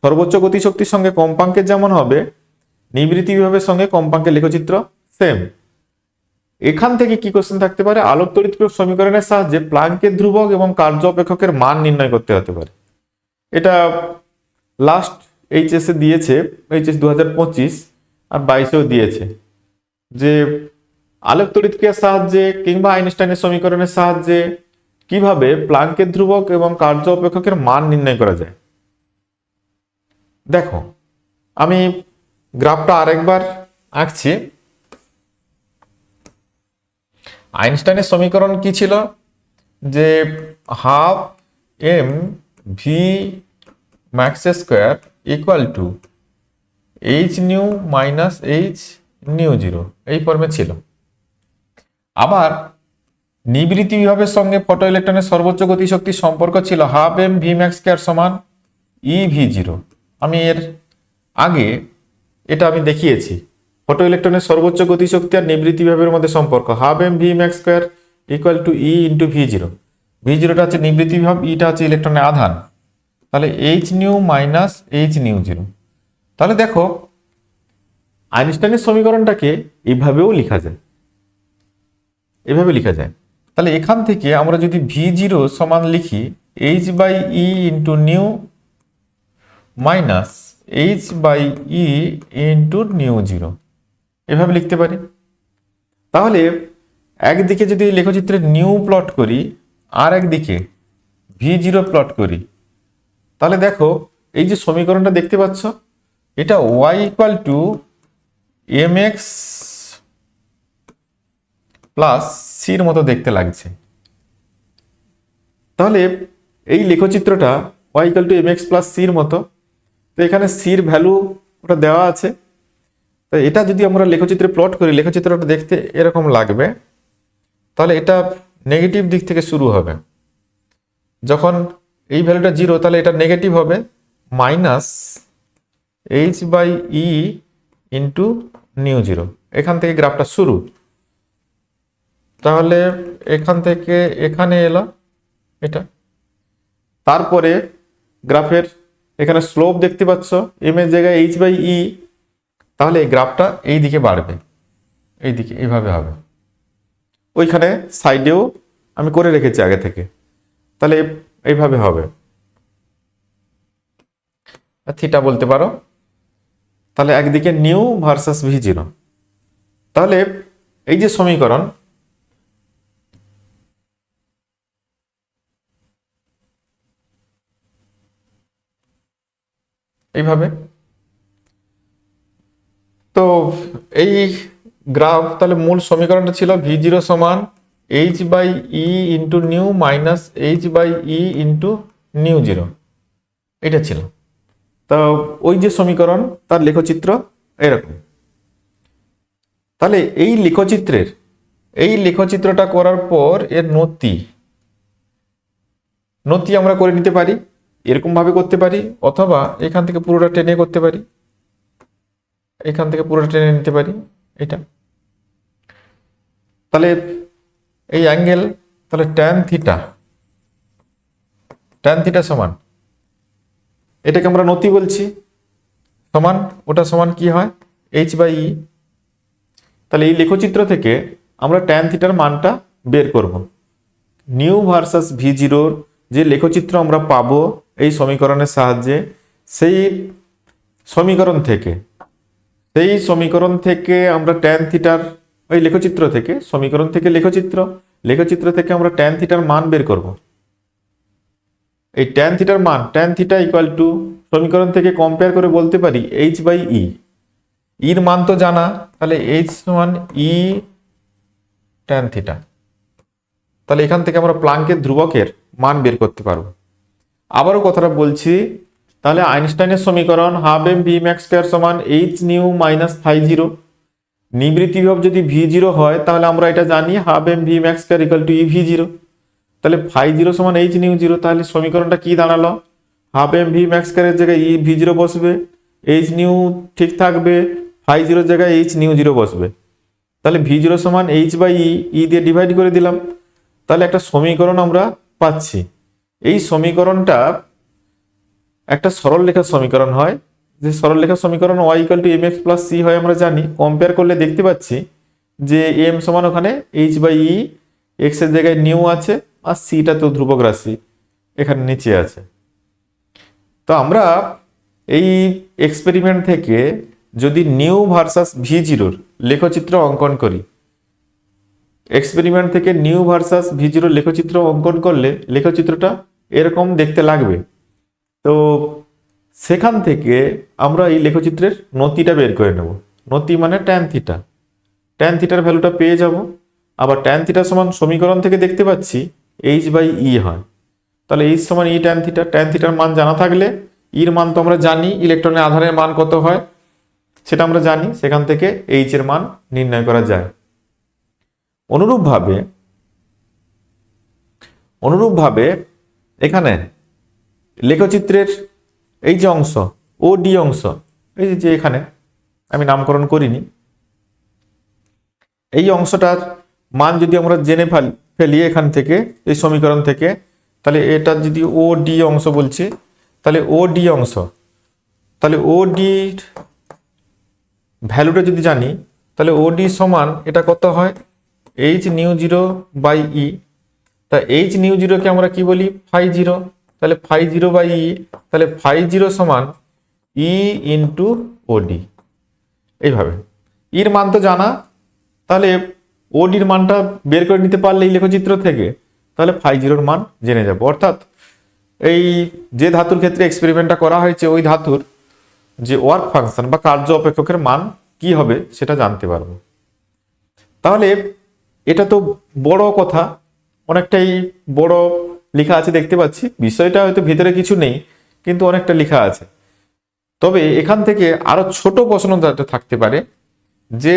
সর্বোচ্চ গতিশক্তির সঙ্গে কম্পাঙ্কের যেমন হবে, নিবৃত্তি বিভবের সঙ্গে কম্পাঙ্কের লেখচিত্র সেম। এখান থেকে কি কোশ্চেন থাকতে পারে? আলোক তড়িৎক্রিয়া সমীকরণের সাহায্যে প্লাঙ্কের ধ্রুবক এবং কার্য অপেক্ষকের মান নির্ণয় করতে হতে পারে। এটা লাস্ট এইচএস এ দিয়েছে, এইচএস 2025 আর 22-এও দিয়েছে, যে আলোক তড়িৎক্রিয়ার সাহায্যে কিংবা আইনস্টাইনের সমীকরণের সাহায্যে কিভাবে প্লাঙ্কের ধ্রুবক এবং কার্য অপেক্ষকের মান নির্ণয় করা যায়। দেখো আমি গ্রাফটা আরেকবার আঁকছি। আইনস্টাইনের সমীকরণ কি ছিল? যে half m v max square equal to h nu minus h nu zero, এই ফর্মে ছিল। আবার নিবৃত্তি বিভবের সঙ্গে ফটো ইলেকট্রনের সর্বোচ্চ গতিশক্তির সম্পর্ক ছিল half m v max square সমান ই ভি জিরো। আমি এর আগে এটা আমি দেখিয়েছি, ফটো ইলেকট্রনের সর্বোচ্চ গতিশক্তি আর নিবৃত্তি বিভবের মধ্যে সম্পর্ক half m v max square equal to e into v zero. V জিরোটা হচ্ছে নিবৃত্তি বিভব, ইটা হচ্ছে ইলেকট্রনের আধান, তাহলে h nu minus h nu zero. তাহলে দেখো আইনস্টাইনের সমীকরণটাকে এইভাবেও লেখা যায়, এভাবে লেখা যায়। তাহলে এখান থেকে আমরা যদি ভি জিরো সমান লিখি h by e into nu minus h by e into nu zero, এভাবে লিখতে পারি। তাহলে একদিকে যদি লেখচিত্রে নিউ প্লট করি আর একদিকে ভি জিরো প্লট করি, তাহলে দেখো এই যে সমীকরণটা দেখতে পাচ্ছ, এটা y equal to m x plus সির মতো দেখতে লাগছে। তাহলে এই লেখচিত্রটা y equal to m x plus সির মতো, তো এখানে সির ভ্যালু ওটা দেওয়া আছে। তো এটা যদি আমরা লেখচিত্রে প্লট করি, লেখচিত্রটা দেখতে এরকম লাগবে। তাহলে এটা নেগেটিভ দিক থেকে শুরু হবে, যখন এই ভ্যালুটা জিরো তাহলে এটা নেগেটিভ হবে, minus h by e into nu zero. এখান থেকে গ্রাফটা শুরু, তাহলে এখান থেকে এখানে এলো এটা। তারপরে গ্রাফের এখানে স্লোপ দেখতে পাচ্ছ, এম এর জায়গায় এইচ বাই ই, তাহলে এই গ্রাফটা এই দিকে বাড়বে, এই দিকে এইভাবে হবে। ওইখানে সাইডেও আমি করে রেখেছি আগে থেকে, তাহলে এইভাবে হবে, থিটা বলতে পারো। তাহলে একদিকে নিউ ভার্সাস ভি জিরো। তাহলে এই যে সমীকরণ, এইভাবে, তো এই গ্রাফ, তাহলে মূল সমীকরণটা ছিল ভি জিরো সমান h by e into nu minus h by e into nu zero, এটা ছিল। তো ওই যে সমীকরণ, তার লেখচিত্র এরকম। তাহলে এই লেখচিত্রটা করার পর এর নতি আমরা করে নিতে পারি, এরকম ভাবে করতে পারি, অথবা এখান থেকে পুরোটা টেনে করতে পারি, এখান থেকে পুরোটা টেনে নিতে পারি এটা। তাহলে এই অ্যাঙ্গেল, তাহলে ট্যান থিটা সমান, এটাকে আমরা নতি বলছি, সমান ওটা সমান কি হয় এইচ বাই ই। তাহলে এই লেখচিত্র থেকে আমরা ট্যান থিটার মানটা বের করব। নিউ ভার্সাস ভি জিরোর যে লেখচিত্র আমরা পাবো এই সমীকরণের সাহায্যে, সেই সমীকরণ থেকে আমরা ট্যান থিটার, ওই লেখচিত্র থেকে, সমীকরণ থেকে লেখচিত্র থেকে আমরা ট্যান থিটার মান বের করব। এই ট্যান থিটার মান, ট্যান থিটা ইকুয়াল টু, সমীকরণ থেকে কম্পেয়ার করে বলতে পারি এইচ বাই ই। ইর মান তো জানা, তাহলে এইচ সমান ই ট্যান থিটা। তাহলে এখান থেকে আমরা প্লাঙ্কের ধ্রুবকের মান বের করতে পারবো। আবারও কথাটা বলছি, তাহলে আইনস্টাইনের সমীকরণ half m v max square সমান h nu minus phi zero. নিবৃত্তি বিভব যদি ভি জিরো হয়, তাহলে আমরা এটা জানি half m v max square equal to e v zero. তাহলে ফাই জিরো সমান এইচ নিউ জিরো। তাহলে সমীকরণটা কি দাঁড়ালো, হাফ এম ভি ম্যাক্স স্কয়ারের জায়গায় ই ভি জিরো বসবে, এইচ নিউ ঠিক থাকবে, ফাই জিরোর জায়গায় এইচ নিউ জিরো বসবে। তাহলে ভি জিরো সমান এইচ বাই ই দিয়ে ডিভাইড করে দিলাম, তাহলে একটা সমীকরণ আমরা পাচ্ছি। এই সমীকরণটা একটা সরলরেখার সমীকরণ হয়, যে সরলরেখার সমীকরণ y equal to m x plus c হয় আমরা জানি। কম্পেয়ার করলে দেখতে পাচ্ছি যে এম সমান ওখানে এইচ বাই ই, এক্স এর জায়গায় নিউ আছে, আর সিটা তো ধ্রুবক রাশি এখানে নিচে আছে। তো আমরা এই এক্সপেরিমেন্ট থেকে যদি নিউ ভার্সাস ভি জিরোর লেখচিত্র অঙ্কন করি, এক্সপেরিমেন্ট থেকে নিউ ভার্সাস ভি জিরোর লেখচিত্র অঙ্কন করলে লেখচিত্রটা এরকম দেখতে লাগবে। তো সেখান থেকে আমরা এই লেখচিত্রের নতিটা বের করে নেব। নতি মানে ট্যান থিটার ভ্যালুটা পেয়ে যাব। আবার ট্যান থিটা সমান সমীকরণ থেকে দেখতে পাচ্ছি এইচ বাই ই হয়, তাহলে এইচ সমান ই ট্যান থিটার মান জানা থাকলে ইর মান তো আমরা জানি, ইলেকট্রনের আধানের মান কত হয় সেটা আমরা জানি, সেখান থেকে এইচ এর মান নির্ণয় করা যায়। অনুরূপভাবে এখানে লেখচিত্রের এই যে অংশ ও ডি অংশ, এই যে এখানে আমি নামকরণ করিনি, এই অংশটার মান যদি আমরা জেনে ফেলি এখান থেকে, এই সমীকরণ থেকে, তাহলে এটা যদি ও ডি অংশ বলছি, তাহলে ও ডি অংশ, তাহলে ও ডি ভ্যালুটা যদি জানি, তাহলে ও ডি সমান এটা কত হয় এইচ নিউ জিরো বাই ই। তা এইচ নিউ জিরোকে আমরা কি বলি ফাই জিরো, তাহলে ফাই জিরো বাই ই, তাহলে ফাই জিরো সমান ই ইন্টু ওডি। এইভাবে ইর মান তো জানা, তাহলে ওডির মানটা বের করে নিতে পারলে এই লেখচিত্র থেকে, তাহলে ফাই জিরোর মান জেনে যাব। অর্থাৎ এই যে ধাতুর ক্ষেত্রে এক্সপেরিমেন্টটা করা হয়েছে, ওই ধাতুর যে ওয়ার্ক ফাংশন বা কার্য অপেক্ষকের মান কি হবে সেটা জানতে পারবো। তাহলে এটা তো বড় কথা, অনেকটাই বড় লেখা আছে দেখতে পাচ্ছি, বিষয়টা হয়তো ভিতরে কিছু নেই কিন্তু অনেকটা লেখা আছে। তবে এখান থেকে আরো ছোট প্রশ্ন থাকতে পারে যে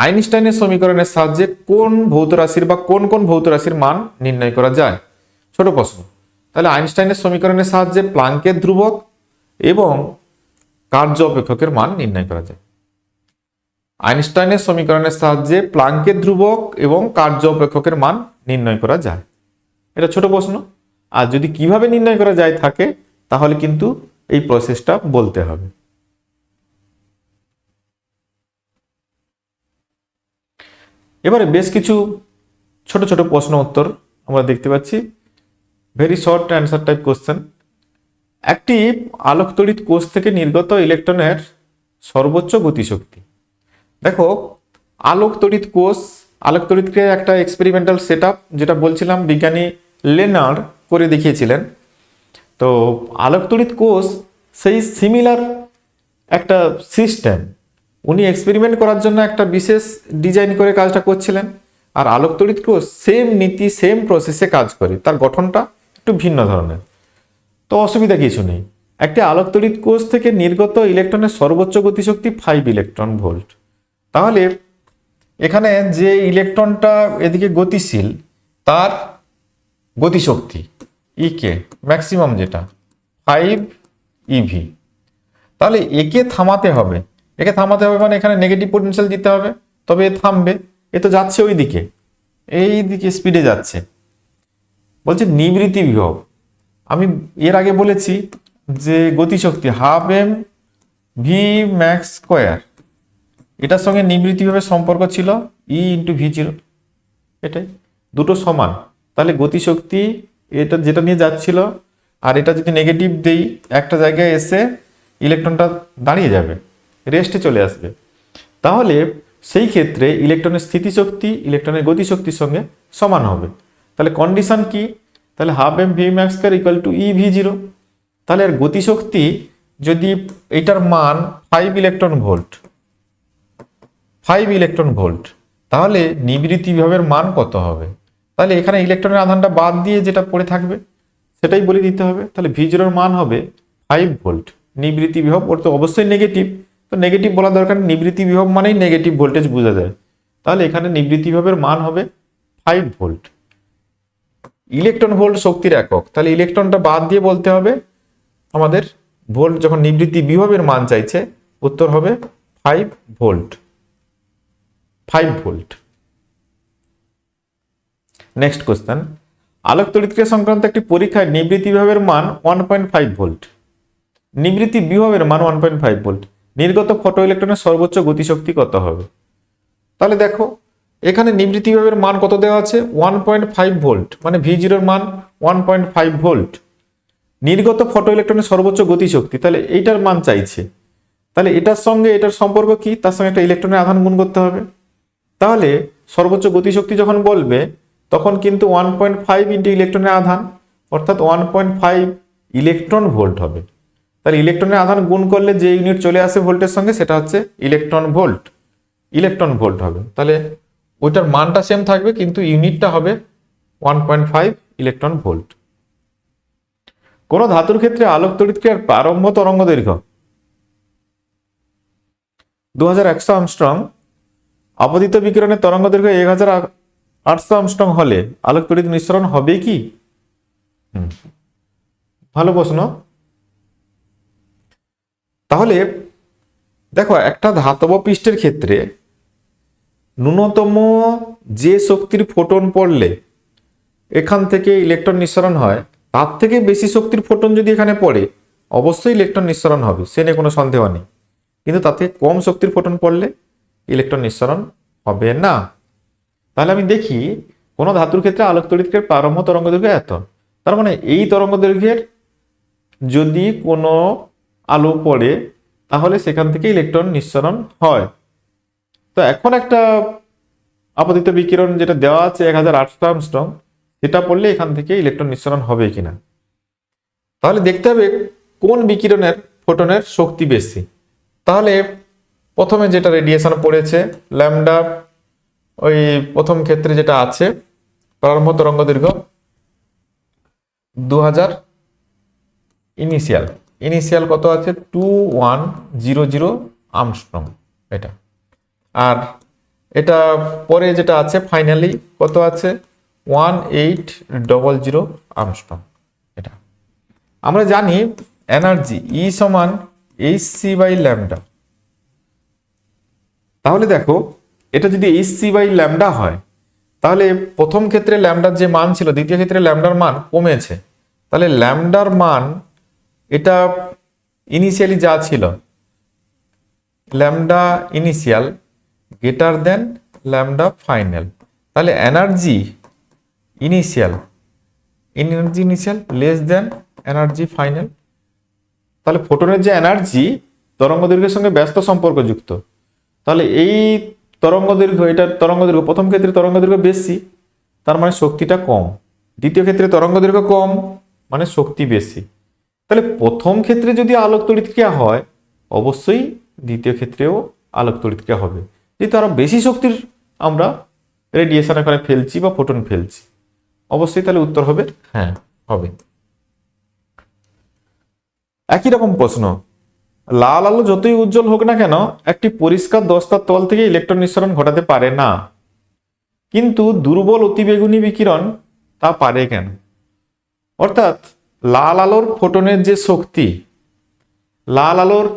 আইনস্টাইনের সমীকরণের সাহায্যে কোন ভৌত রাশির বা কোন কোন ভৌত রাশির মান নির্ণয় করা যায়, ছোট প্রশ্ন। তাহলে আইনস্টাইনের সমীকরণের সাহায্যে প্লাঙ্কের ধ্রুবক এবং কার্য অপেক্ষকের মান নির্ণয় করা যায়। আইনস্টাইনের সমীকরণের সাহায্যে প্লাঙ্কের ধ্রুবক এবং কার্য অপেক্ষকের মান নির্ণয় করা যায়। এটা ছোট প্রশ্ন, আর যদি কিভাবে নির্ণয় করা যায় থাকে তাহলে কিন্তু এই প্রসেসটা বলতে হবে। এবারে বেশ কিছু ছোট ছোট প্রশ্ন উত্তর আমরা দেখতে পাচ্ছি, very short answer type question. একটি আলোক তড়িৎ কোষ থেকে নির্গত ইলেকট্রনের সর্বোচ্চ গতিশক্তি। দেখো, আলোক তড়িৎ কোষ, আলোক তড়িৎকে একটা এক্সপেরিমেন্টাল সেটআপ যেটা বলছিলাম বিজ্ঞানী লেনার্ড করে দেখিয়েছিলেন। তো আলোক তড়িৎ কোষ সেই সিমিলার একটা সিস্টেম, উনি এক্সপেরিমেন্ট করার জন্য একটা বিশেষ ডিজাইন করে কাজটা করছিলেন। আর আলোক তড়িৎ কোষ সেম নীতি সেম প্রসেসে কাজ করে, তার গঠনটা একটু ভিন্ন ধরনের। তো অসুবিধা কিছু নেই। একটি আলোক তড়িৎ কোষ থেকে নির্গত ইলেকট্রনের সর্বোচ্চ গতিশক্তি 5 ইলেকট্রন ভোল্ট। তাহলে এখানে যে ইলেকট্রনটা এদিকে গতিশীল তার গতিশক্তি ইকে ম্যাক্সিমাম যেটা 5 ইভি। তাহলে একে থামাতে হবে, মানে এখানে নেগেটিভ পোটেনশিয়াল দিতে হবে, তবে এ থামবে। এ তো যাচ্ছে ওই দিকে, এই দিকে স্পিডে যাচ্ছে। বলছে নিবৃত্তি বিভব। আমি এর আগে বলেছি যে গতিশক্তি half m v max square, এটার সঙ্গে নিবৃত্তি বিভবের সম্পর্ক ছিল ই ইন্টু ভি জিরো, এটাই দুটো সমান। তাহলে গতিশক্তি এটা যেটা নিয়ে যাচ্ছিল, আর এটা যদি নেগেটিভ দেই একটা জায়গায় এসে ইলেকট্রনটা দাঁড়িয়ে যাবে, রেস্টে চলে আসবে। তাহলে সেই ক্ষেত্রে ইলেকট্রনের স্থিতিশক্তি ইলেকট্রনের গতিশক্তির সঙ্গে সমান হবে। তাহলে কন্ডিশন কি? তাহলে half m v max square equal to e v zero. তাহলে এর গতিশক্তি যদি এটার মান 5 ইলেকট্রন ভোল্ট, তাহলে নিবৃত্তি বিভবের মান কত হবে? তাহলে এখানে ইলেকট্রনের আধানটা বাদ দিয়ে যেটা পড়ে থাকবে সেটাই বলে দিতে হবে। তাহলে ভি জিরোর মান হবে 5 ভোল্ট। নিবৃত্তি বিভব ওর তো অবশ্যই নেগেটিভ, তো নেগেটিভ বলা দরকার, নিবৃত্তি বিভব মানেই নেগেটিভ ভোল্টেজ বোঝা যায়। তাহলে এখানে নিবৃত্তি বিভবের মান হবে 5 ভোল্ট। ইলেকট্রন ভোল্ট শক্তির একক, তাহলে ইলেকট্রনটা বাদ দিয়ে বলতে হবে আমাদের ভোল্ট, যখন নিবৃত্তি বিভবের মান চাইছে উত্তর হবে 5 ভোল্ট। নেক্সট কোশ্চেন, আলোক তড়িৎক্রিয়া সংক্রান্ত একটি পরীক্ষায় নিবৃত্তি বিভবের মান 1.5 ভোল্ট। নিবৃত্তি বিভবের মান 1.5 ভোল্ট, নির্গত ফটো ইলেকট্রনের সর্বোচ্চ গতিশক্তি কত হবে? তাহলে দেখো এখানে নিবৃত্তি বিভবের মান কত দেওয়া আছে? 1.5 ভোল্ট, মানে ভি জিরোর মান 1.5 ভোল্ট। নির্গত ফটো ইলেকট্রনের সর্বোচ্চ গতিশক্তি, তাহলে এইটার মান চাইছে। তাহলে এটার সঙ্গে এটার সম্পর্ক কি? তার সঙ্গে একটা ইলেকট্রনের আধান গুণ করতে হবে। তাহলে সর্বোচ্চ গতিশক্তি যখন বলবে তখন কিন্তু 1.5 ইন্টু ইলেকট্রনের আধান, অর্থাৎ 1.5 ইলেকট্রন ভোল্ট হবে। তাহলে ইলেকট্রনের আধান গুণ করলে যে ইউনিট চলে আসে ভোল্টের সঙ্গে সেটা হচ্ছে ইলেকট্রন ভোল্ট হবে। তাহলে ওইটার মানটা সেম থাকবে কিন্তু ইউনিটটা হবে 1.5 ইলেকট্রন ভোল্ট। কোন ধাতুর ক্ষেত্রে আলোক তড়িৎক্রিয়ার প্রারম্ভ তরঙ্গ দৈর্ঘ্য 2100 অ্যাংস্ট্রম, আপতিত বিকিরণের তরঙ্গ দৈর্ঘ্য 1800 অ্যাংস্ট্রম হলে আলোক তড়িৎ নিঃসরণ হবে কি? ভালো প্রশ্ন। তাহলে দেখো একটা ধাতব পৃষ্ঠের ক্ষেত্রে ন্যূনতম যে শক্তির ফোটন পড়লে এখান থেকে ইলেকট্রন নিঃসরণ হয়, তার থেকে বেশি শক্তির ফোটন যদি এখানে পড়ে অবশ্যই ইলেকট্রন নিঃসরণ হবে, সে নিয়ে কোনো সন্দেহ নেই। কিন্তু তার থেকে কম শক্তির ফোটন পড়লে ইলেকট্রন নিঃসরণ হবে না। তাহলে আমি দেখি কোনো ধাতুর ক্ষেত্রে আলোক তড়িৎক্রিয়ার প্রারম্ভ তরঙ্গ দৈর্ঘ্য এত, তার মানে এই তরঙ্গ দৈর্ঘ্যের যদি কোনো আলো পড়ে তাহলে সেখান থেকে ইলেকট্রন নিঃসরণ হয়। তো এখন একটা আপতিত বিকিরণ যেটা দেওয়া আছে 1800 অ্যাংস্ট্রম, সেটা পড়লে এখান থেকে ইলেকট্রন নিঃসরণ হবে কিনা। তাহলে দেখতে হবে কোন বিকিরণের ফোটনের শক্তি বেশি। তাহলে প্রথমে যেটা রেডিয়েশন পড়েছে ল্যামডা, ওই প্রথম ক্ষেত্রে যেটা আছে প্রারম্ভ তরঙ্গ দৈর্ঘ্য 2000, ইনিশিয়াল কত আছে 2100 অ্যাংস্ট্রম এটা। আর এটা পরে যেটা আছে ফাইনালি কত আছে 1800 অ্যাংস্ট্রম এটা। আমরা জানি এনার্জি ই সমান এইচ সি বাই ল্যামডা। তাহলে দেখো এটা যদি এইচ সি বাই ল্যামডা হয়, তাহলে প্রথম ক্ষেত্রে ল্যামডার যে মান ছিল দ্বিতীয় ক্ষেত্রে ল্যামডার মান কমেছে। তাহলে ল্যামডার মান এটা ইনিশিয়ালি যা ছিল lambda initial greater than lambda final, তাহলে energy initial less than energy final. তাহলে ফোটনের যে এনার্জি তরঙ্গ দৈর্ঘ্যের সঙ্গে ব্যস্ত সম্পর্কযুক্ত। তাহলে এই তরঙ্গ দৈর্ঘ্য, এটার তরঙ্গ দৈর্ঘ্য প্রথম ক্ষেত্রে তরঙ্গ দৈর্ঘ্য বেশি, তার মানে শক্তিটা কম। দ্বিতীয় ক্ষেত্রে তরঙ্গ দৈর্ঘ্য কম, মানে শক্তি বেশি। তাহলে প্রথম ক্ষেত্রে যদি আলোক তড়িৎক্রিয়া হয়, অবশ্যই দ্বিতীয় ক্ষেত্রেও আলোক তড়িৎক্রিয়া হবে, যেহেতু আরো বেশি শক্তির আমরা রেডিয়েশন এখানে ফেলছি বা ফোটন ফেলছি। অবশ্যই তাহলে উত্তর হবে হ্যাঁ, হবে। একই রকম প্রশ্ন, লাল আলো যতই উজ্জ্বল হোক না কেন একটি পরিষ্কার দস্তার তল থেকে ইলেকট্রন নিঃসরণ ঘটাতে পারে না, কিন্তু দুর্বল অতিবেগুনি বিকিরণ তা পারে কেন? অর্থাৎ লাল আলোর ফোটনের যে শক্তি, লাল আলোর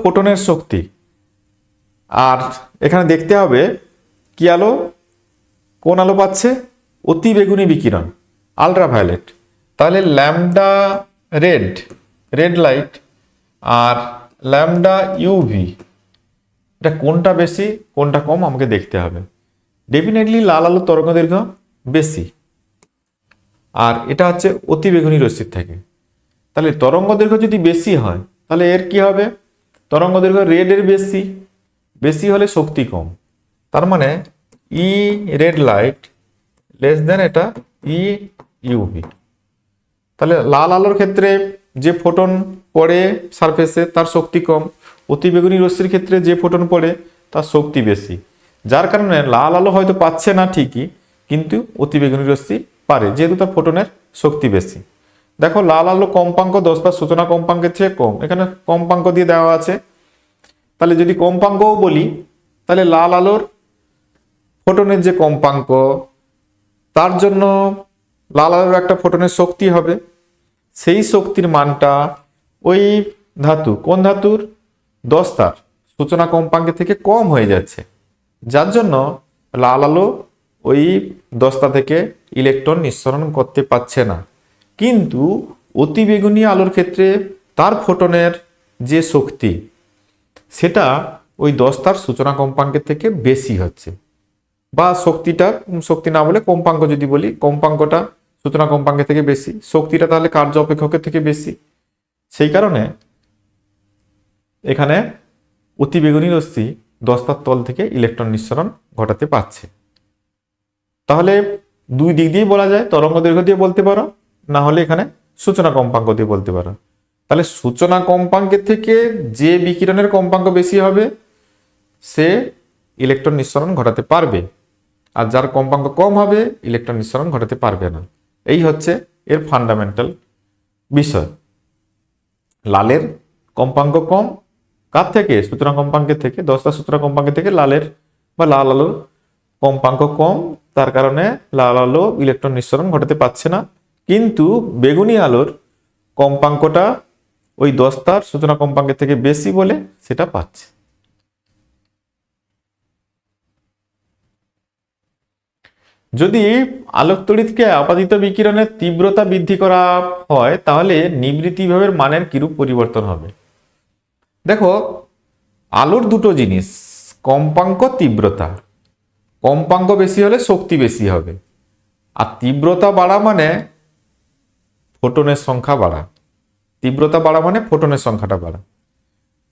ফোটনের শক্তি, আর এখানে দেখতে হবে কি আলো, কোন আলো পাচ্ছে, অতি বেগুনি বিকিরণ, আলট্রাভায়োলেট। তাহলে ল্যামডা রেড লাইট আর ল্যামডা ইউভি, এটা কোনটা বেশি কোনটা কম আমাকে দেখতে হবে। ডেফিনেটলি লাল আলো তরঙ্গ দৈর্ঘ্য বেশি, আর এটা হচ্ছে অতি বেগুনি রশ্মির থেকে। তাহলে তরঙ্গ দৈর্ঘ্য যদি বেশি হয় তাহলে এর কি হবে, তরঙ্গ দৈর্ঘ্য রেডের বেশি হলে শক্তি কম। তার মানে ই রেড লাইট লেস দেন এটা ই ইউভি। তাহলে লাল আলোর ক্ষেত্রে যে ফোটন পড়ে সারফেসে তার শক্তি কম, অতিবেগুনি রশ্মির ক্ষেত্রে যে ফোটন পড়ে তার শক্তি বেশি, যার কারণে লাল আলো হয়তো পাচ্ছে না ঠিকই, কিন্তু অতিবেগুনি রশ্মি পারে, যেহেতু তার ফোটনের শক্তি বেশি। দেখো লাল আলো কম্পাঙ্ক 10 তার সূচনা কম্পাঙ্কের চেয়ে কম, এখানে কম্পাঙ্ক দিয়ে দেওয়া আছে। তাহলে যদি কম্পাঙ্কও বলি, তাহলে লাল আলোর ফোটনের যে কম্পাঙ্ক, তার জন্য লাল আলোর একটা ফোটনের শক্তি হবে, সেই শক্তির মানটা ওই ধাতু, কোন ধাতুর, 10 তার সূচনা কম্পাঙ্কের থেকে কম হয়ে যাচ্ছে, যার জন্য লাল আলো ওই 10 তা থেকে ইলেকট্রন নিঃসরণ করতে পারছে না। কিন্তু অতিবেগুনি আলোর ক্ষেত্রে তার ফোটনের যে শক্তি, সেটা ওই 10 তার সূচনা কম্পাঙ্কের থেকে বেশি হচ্ছে, বা শক্তি না বলে কম্পাঙ্ক যদি বলি, কম্পাঙ্কটা সূচনা কম্পাঙ্কের থেকে বেশি, শক্তিটা তাহলে কার্য অপেক্ষকের থেকে বেশি। সেই কারণে এখানে অতিবেগুনি রশ্মি 10 তার তল থেকে ইলেকট্রন নিঃসরণ ঘটাতে পারছে। তাহলে দুই দিক দিয়ে বলা যায়, তরঙ্গ দৈর্ঘ্য দিয়ে বলতে পারো, না হলে এখানে সূচনা কম্পাঙ্ক দিয়ে বলতে পারো। তাহলে সূচনা কম্পাঙ্কের থেকে যে বিকিরণের কম্পাঙ্ক বেশি হবে সে ইলেকট্রন নিঃসরণ ঘটাতে পারবে, আর যার কম্পাঙ্ক কম হবে ইলেকট্রন নিঃসরণ ঘটাতে পারবে না। এই হচ্ছে এর ফান্ডামেন্টাল বিষয়। লালের কম্পাঙ্ক কম, কার থেকে, সূচনা কম্পাঙ্কের থেকে, 10 তার সূচনা কম্পাঙ্কের থেকে লালের বা লাল আলোর কম্পাঙ্ক কম, তার কারণে লাল আলো ইলেকট্রন নিঃসরণ ঘটাতে পারছে না। কিন্তু বেগুনি আলোর কম্পাঙ্কটা ওই 10 তার সূচনা কম্পাঙ্কের থেকে বেশি বলে সেটা পাচ্ছে। যদি আলোক তড়িৎকে আপাতিত বিকিরণের তীব্রতা বৃদ্ধি করা হয়, তাহলে নিবৃত্তি বিভবের মানের কিরূপ পরিবর্তন হবে? দেখো আলোর দুটো জিনিস, কম্পাঙ্ক, তীব্রতা। কম্পাঙ্ক বেশি হলে শক্তি বেশি হবে, আর তীব্রতা বাড়া মানে ফোটনের সংখ্যা বাড়া। তীব্রতা বাড়া মানে ফোটনের সংখ্যাটা বাড়া।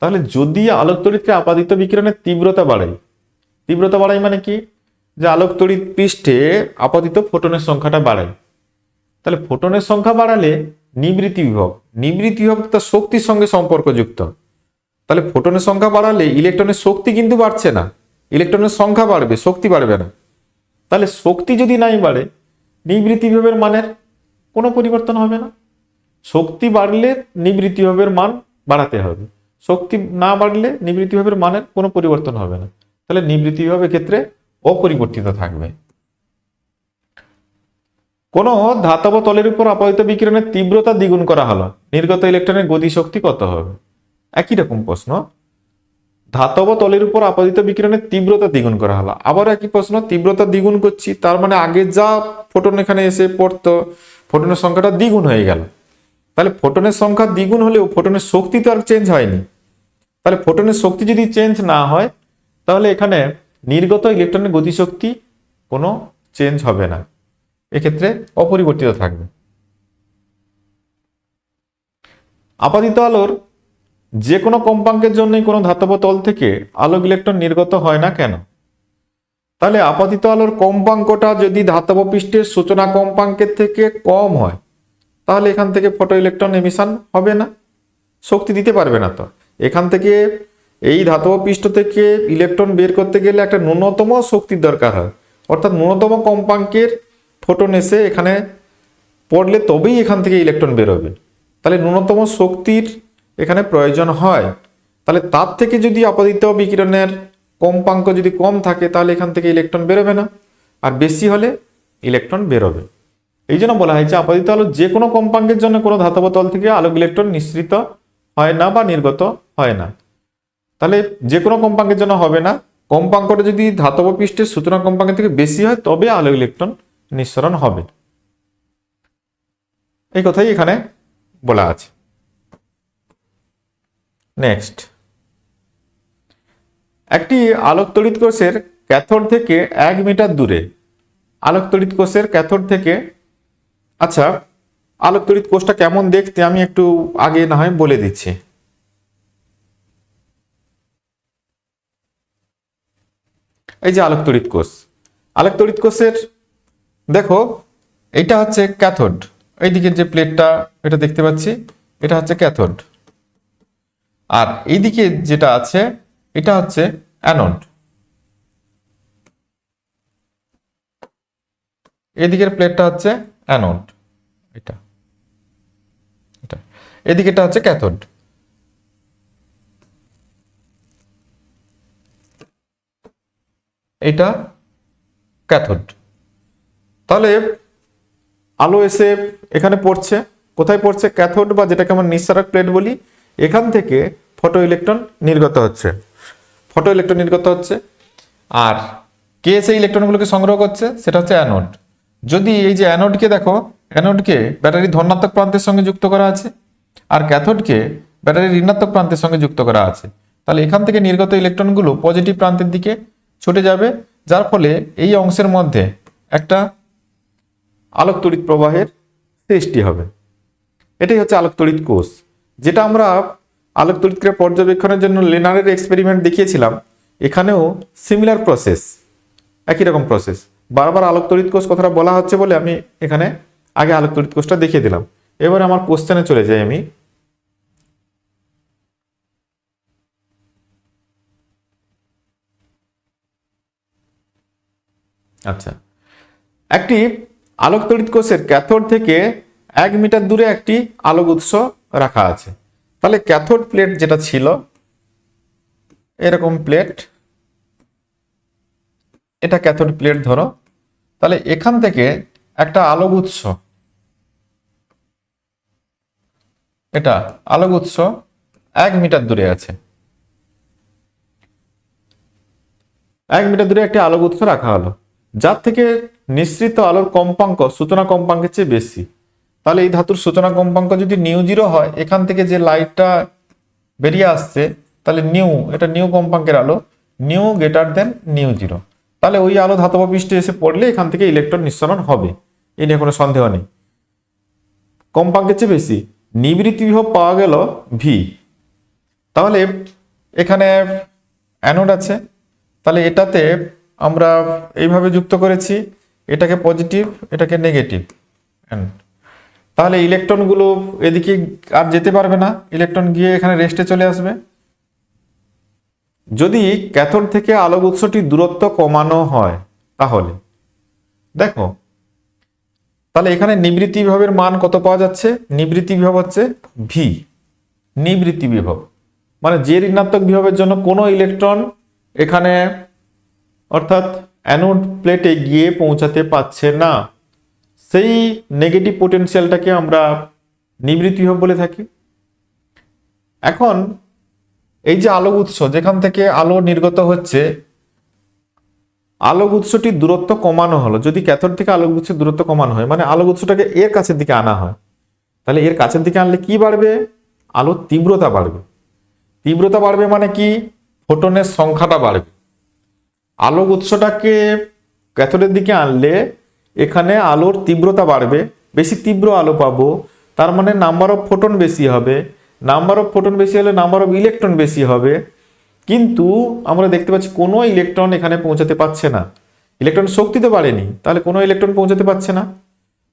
তাহলে যদি আলোক তড়িৎকে আপাতিত বিকিরণের তীব্রতা বাড়াই মানে কি, যে আলোক তড়িৎ পৃষ্ঠে আপাতিত ফোটনের সংখ্যাটা বাড়ায়, তাহলে ফোটনের সংখ্যা বাড়ালে নিবৃত্তি বিভব তার শক্তির সঙ্গে সম্পর্কযুক্ত। তাহলে ফোটনের সংখ্যা বাড়ালে ইলেকট্রনের শক্তি কিন্তু বাড়ছে না, ইলেকট্রনের সংখ্যা বাড়বে, শক্তি বাড়বে না। তাহলে শক্তি যদি নাই বাড়ে, নিবৃত্তি বিভবের মানের কোনো পরিবর্তন হবে না। শক্তি বাড়লে নিবৃত্তি বিভবের মান বাড়াতে হবে, শক্তি না বাড়লে নিবৃত্তি বিভবের মানের কোনো পরিবর্তন হবে না। তাহলে নিবৃত্তি বিভবের ক্ষেত্রে অপরিবর্তিত থাকবে। কোনো ধাতব তলের উপর আপতিত বিকিরণের তীব্রতা দ্বিগুণ করা হলো, নির্গত ইলেকট্রনের গতিশক্তি কত হবে? একই রকম প্রশ্ন। ধাতব তলের উপর আপতিত বিকিরণের তীব্রতা দ্বিগুণ করা হলো, আবার একই প্রশ্ন, তীব্রতা দ্বিগুণ করছি, তার মানে আগে যা ফোটন এখানে এসে পড়তো ফোটনের সংখ্যাটা দ্বিগুণ হয়ে গেল। তাহলে ফোটনের সংখ্যা দ্বিগুণ হলেও ফোটনের শক্তি তো আর চেঞ্জ হয়নি। তাহলে ফোটনের শক্তি যদি চেঞ্জ না হয় তাহলে এখানে নির্গত ইলেকট্রনের গতিশক্তি কোনো চেঞ্জ হবে না, এক্ষেত্রে অপরিবর্তিত থাকবে। আপাতিত আলোর যে কোনো কম্পাঙ্কের জন্যই কোনো ধাতব তল থেকে আলোক ইলেকট্রন নির্গত হয় না কেন? তাহলে আপাতিত আলোর কম্পাঙ্কটা যদি ধাতব পৃষ্ঠের সূচনা কম্পাঙ্কের থেকে কম হয় তাহলে এখান থেকে ফটো ইলেকট্রন এমিশন হবে না, শক্তি দিতে পারবে না। তো এখান থেকে এই ধাতব পৃষ্ঠ থেকে ইলেকট্রন বের করতে গেলে একটা ন্যূনতম শক্তির দরকার হয়, অর্থাৎ ন্যূনতম কম্পাঙ্কের ফোটন এসে এখানে পড়লে তবেই এখান থেকে ইলেকট্রন বেরোবে। তাহলে ন্যূনতম শক্তির এখানে প্রয়োজন হয়। তাহলে তার থেকে যদি আপতিত বিকিরণের কম্পাঙ্ক যদি কম থাকে তাহলে এখান থেকে ইলেকট্রন বেরোবে না, আর বেশি হলে ইলেকট্রন বেরোবে। এই জন্য বলা হয়েছে আপতিত আলো যে কোনো কম্পাঙ্কের জন্য কোনো ধাতব তল থেকে আলোক ইলেকট্রন নিঃসৃত হয় না বা নির্গত হয় না। তাহলে যে কোনো কম্পাঙ্কের জন্য হবে না, কম্পাঙ্কটা যদি ধাতব পৃষ্ঠের সূচনা কম্পাঙ্কের থেকে বেশি হয় তবে আলোক ইলেকট্রন নিঃসরণ হবে। এই কথাই এখানে বলা আছে। নেক্সট, একটি আলোক তড়িৎ কোষের ক্যাথোড থেকে 1 মিটার দূরে, আলোক তড়িৎ কোষের ক্যাথোড থেকে, আচ্ছা আলোক তড়িৎ কোষটা কেমন দেখতে আমি একটু আগে না হয় বলে দিচ্ছি। এই যে আলোক তড়িৎ কোষ, আলোক তড়িৎ কোষের দেখো এইটা হচ্ছে ক্যাথোড, এইদিকে যে প্লেটটা এটা দেখতে পাচ্ছি এটা হচ্ছে ক্যাথোড, আর এইদিকে যেটা আছে এটা হচ্ছে অ্যানোড। এদিকের প্লেটটা হচ্ছে অ্যানোড, এটা এটা এদিকেটা হচ্ছে ক্যাথোড। এটা ক্যাথোড। তাহলে আলো এসে এখানে পড়ছে, কোথায় পড়ছে? ক্যাথোড, বা যেটাকে আমরা নিঃসারক প্লেট বলি। এখান থেকে ফটো ইলেকট্রন নির্গত হচ্ছে, ফটো ইলেকট্রন নির্গত হচ্ছে। আর কে সেই ইলেকট্রনগুলোকে সংগ্রহ করছে? সেটা হচ্ছে অ্যানোড। যদি এই যে অ্যানোডকে দেখো, অ্যানোডকে ব্যাটারির ধনাত্মক প্রান্তের সঙ্গে যুক্ত করা আছে আর ক্যাথোডকে ব্যাটারির ঋণাত্মক প্রান্তের সঙ্গে যুক্ত করা আছে, তাহলে এখান থেকে নির্গত ইলেকট্রনগুলো পজিটিভ প্রান্তের দিকে ছুটে যাবে, যার ফলে এই অংশের মধ্যে একটা আলোক তড়িৎ প্রবাহের সৃষ্টি হবে। এটাই হচ্ছে আলোক তড়িৎ কোষ, যেটা আমরা আলোক তড়িৎ ক্রিয়া পর্যবেক্ষণের জন্য লেনারের এক্সপেরিমেন্ট দেখিয়েছিলাম। এখানেও সিমিলার প্রসেস, একই রকম প্রসেস। বারবার আলোক তড়িৎ কোষ কথাটা বলা হচ্ছে বলে আমি এখানে আগে আলোক তড়িৎ কোষটা দেখিয়ে দিলাম। এবার আমার কোশ্চেনে চলে যাই আমি। আচ্ছা, একটি আলোক তড়িৎ কোষের ক্যাথোড থেকে 1 মিটার দূরে একটি আলোক উৎস রাখা আছে। তাহলে ক্যাথোড প্লেট যেটা ছিল, এরকম প্লেট, এটা ক্যাথোড প্লেট ধরো। তাহলে এখান থেকে একটা আলোক উৎস, এটা আলোক উৎস 1 মিটার দূরে আছে। 1 মিটার দূরে একটি আলোক উৎস রাখা হলো, যার থেকে নিঃসৃত আলোর কম্পাঙ্ক সূচনা কম্পাঙ্কের চেয়ে বেশি। তাহলে এই ধাতুর সূচনা কম্পাঙ্ক যদি νo হয়, এখান থেকে যে লাইটটা বেরিয়ে আসছে তাহলে নিউ, এটা নিউ কম্পাঙ্কের আলো, নিউ গ্রেটার দেন νo। তাহলে ওই আলো ধাতব পৃষ্ঠে এসে পড়লে এখান থেকে ইলেকট্রন নিঃসরণ হবে, এ নিয়ে কোনো সন্দেহ নেই। কম্পাঙ্কের চেয়ে বেশি, নিবৃত্তি বিভব পাওয়া গেল ভি। তাহলে এখানে অ্যানোড আছে, তাহলে এটাতে আমরা এইভাবে যুক্ত করেছি, এটাকে পজিটিভ এটাকে নেগেটিভ। তাহলে ইলেকট্রনগুলো এদিকে আর যেতে পারবে না, ইলেকট্রন গিয়ে এখানে রেস্টে চলে আসবে। যদি ক্যাথোড থেকে আলোক উৎসটির দূরত্ব কমানো হয় তাহলে দেখো, তাহলে এখানে নিবৃত্তি বিভবের মান কত পাওয়া যাচ্ছে? নিবৃত্তি বিভব হচ্ছে ভি। নিবৃত্তি বিভব মানে যে ঋণাত্মক বিভবের জন্য কোনো ইলেকট্রন এখানে অর্থাৎ অ্যানোড প্লেটে গিয়ে পৌঁছাতে পারছে না, সেই নেগেটিভ পোটেনশিয়ালটাকে আমরা নিবৃত্তি বিভব বলে থাকি। এখন এই যে আলোক উৎস যেখান থেকে আলো নির্গত হচ্ছে, আলোক উৎসটির দূরত্ব কমানো হলো। যদি ক্যাথোড থেকে আলোক উৎসের দূরত্ব কমানো হয়, মানে আলোক উৎসটাকে এর কাছের দিকে আনা হয়, তাহলে এর কাছের দিকে আনলে কি বাড়বে? আলোর তীব্রতা বাড়বে। তীব্রতা বাড়বে মানে কি? ফোটনের সংখ্যাটা বাড়বে। আলোক উৎসটাকে ক্যাথোডের দিকে আনলে এখানে আলোর তীব্রতা বাড়বে, বেশি তীব্র আলো পাবো, তার মানে নাম্বার অফ ফোটন বেশি হবে। নাম্বার অফ ফোটন বেশি হলে নাম্বার অফ ইলেকট্রন বেশি হবে। কিন্তু আমরা দেখতে পাচ্ছি কোনো ইলেকট্রন এখানে পৌঁছাতে পারছে না। ইলেকট্রন শক্তি তো বাড়েনি, তাহলে কোনো ইলেকট্রন পৌঁছাতে পারছে না।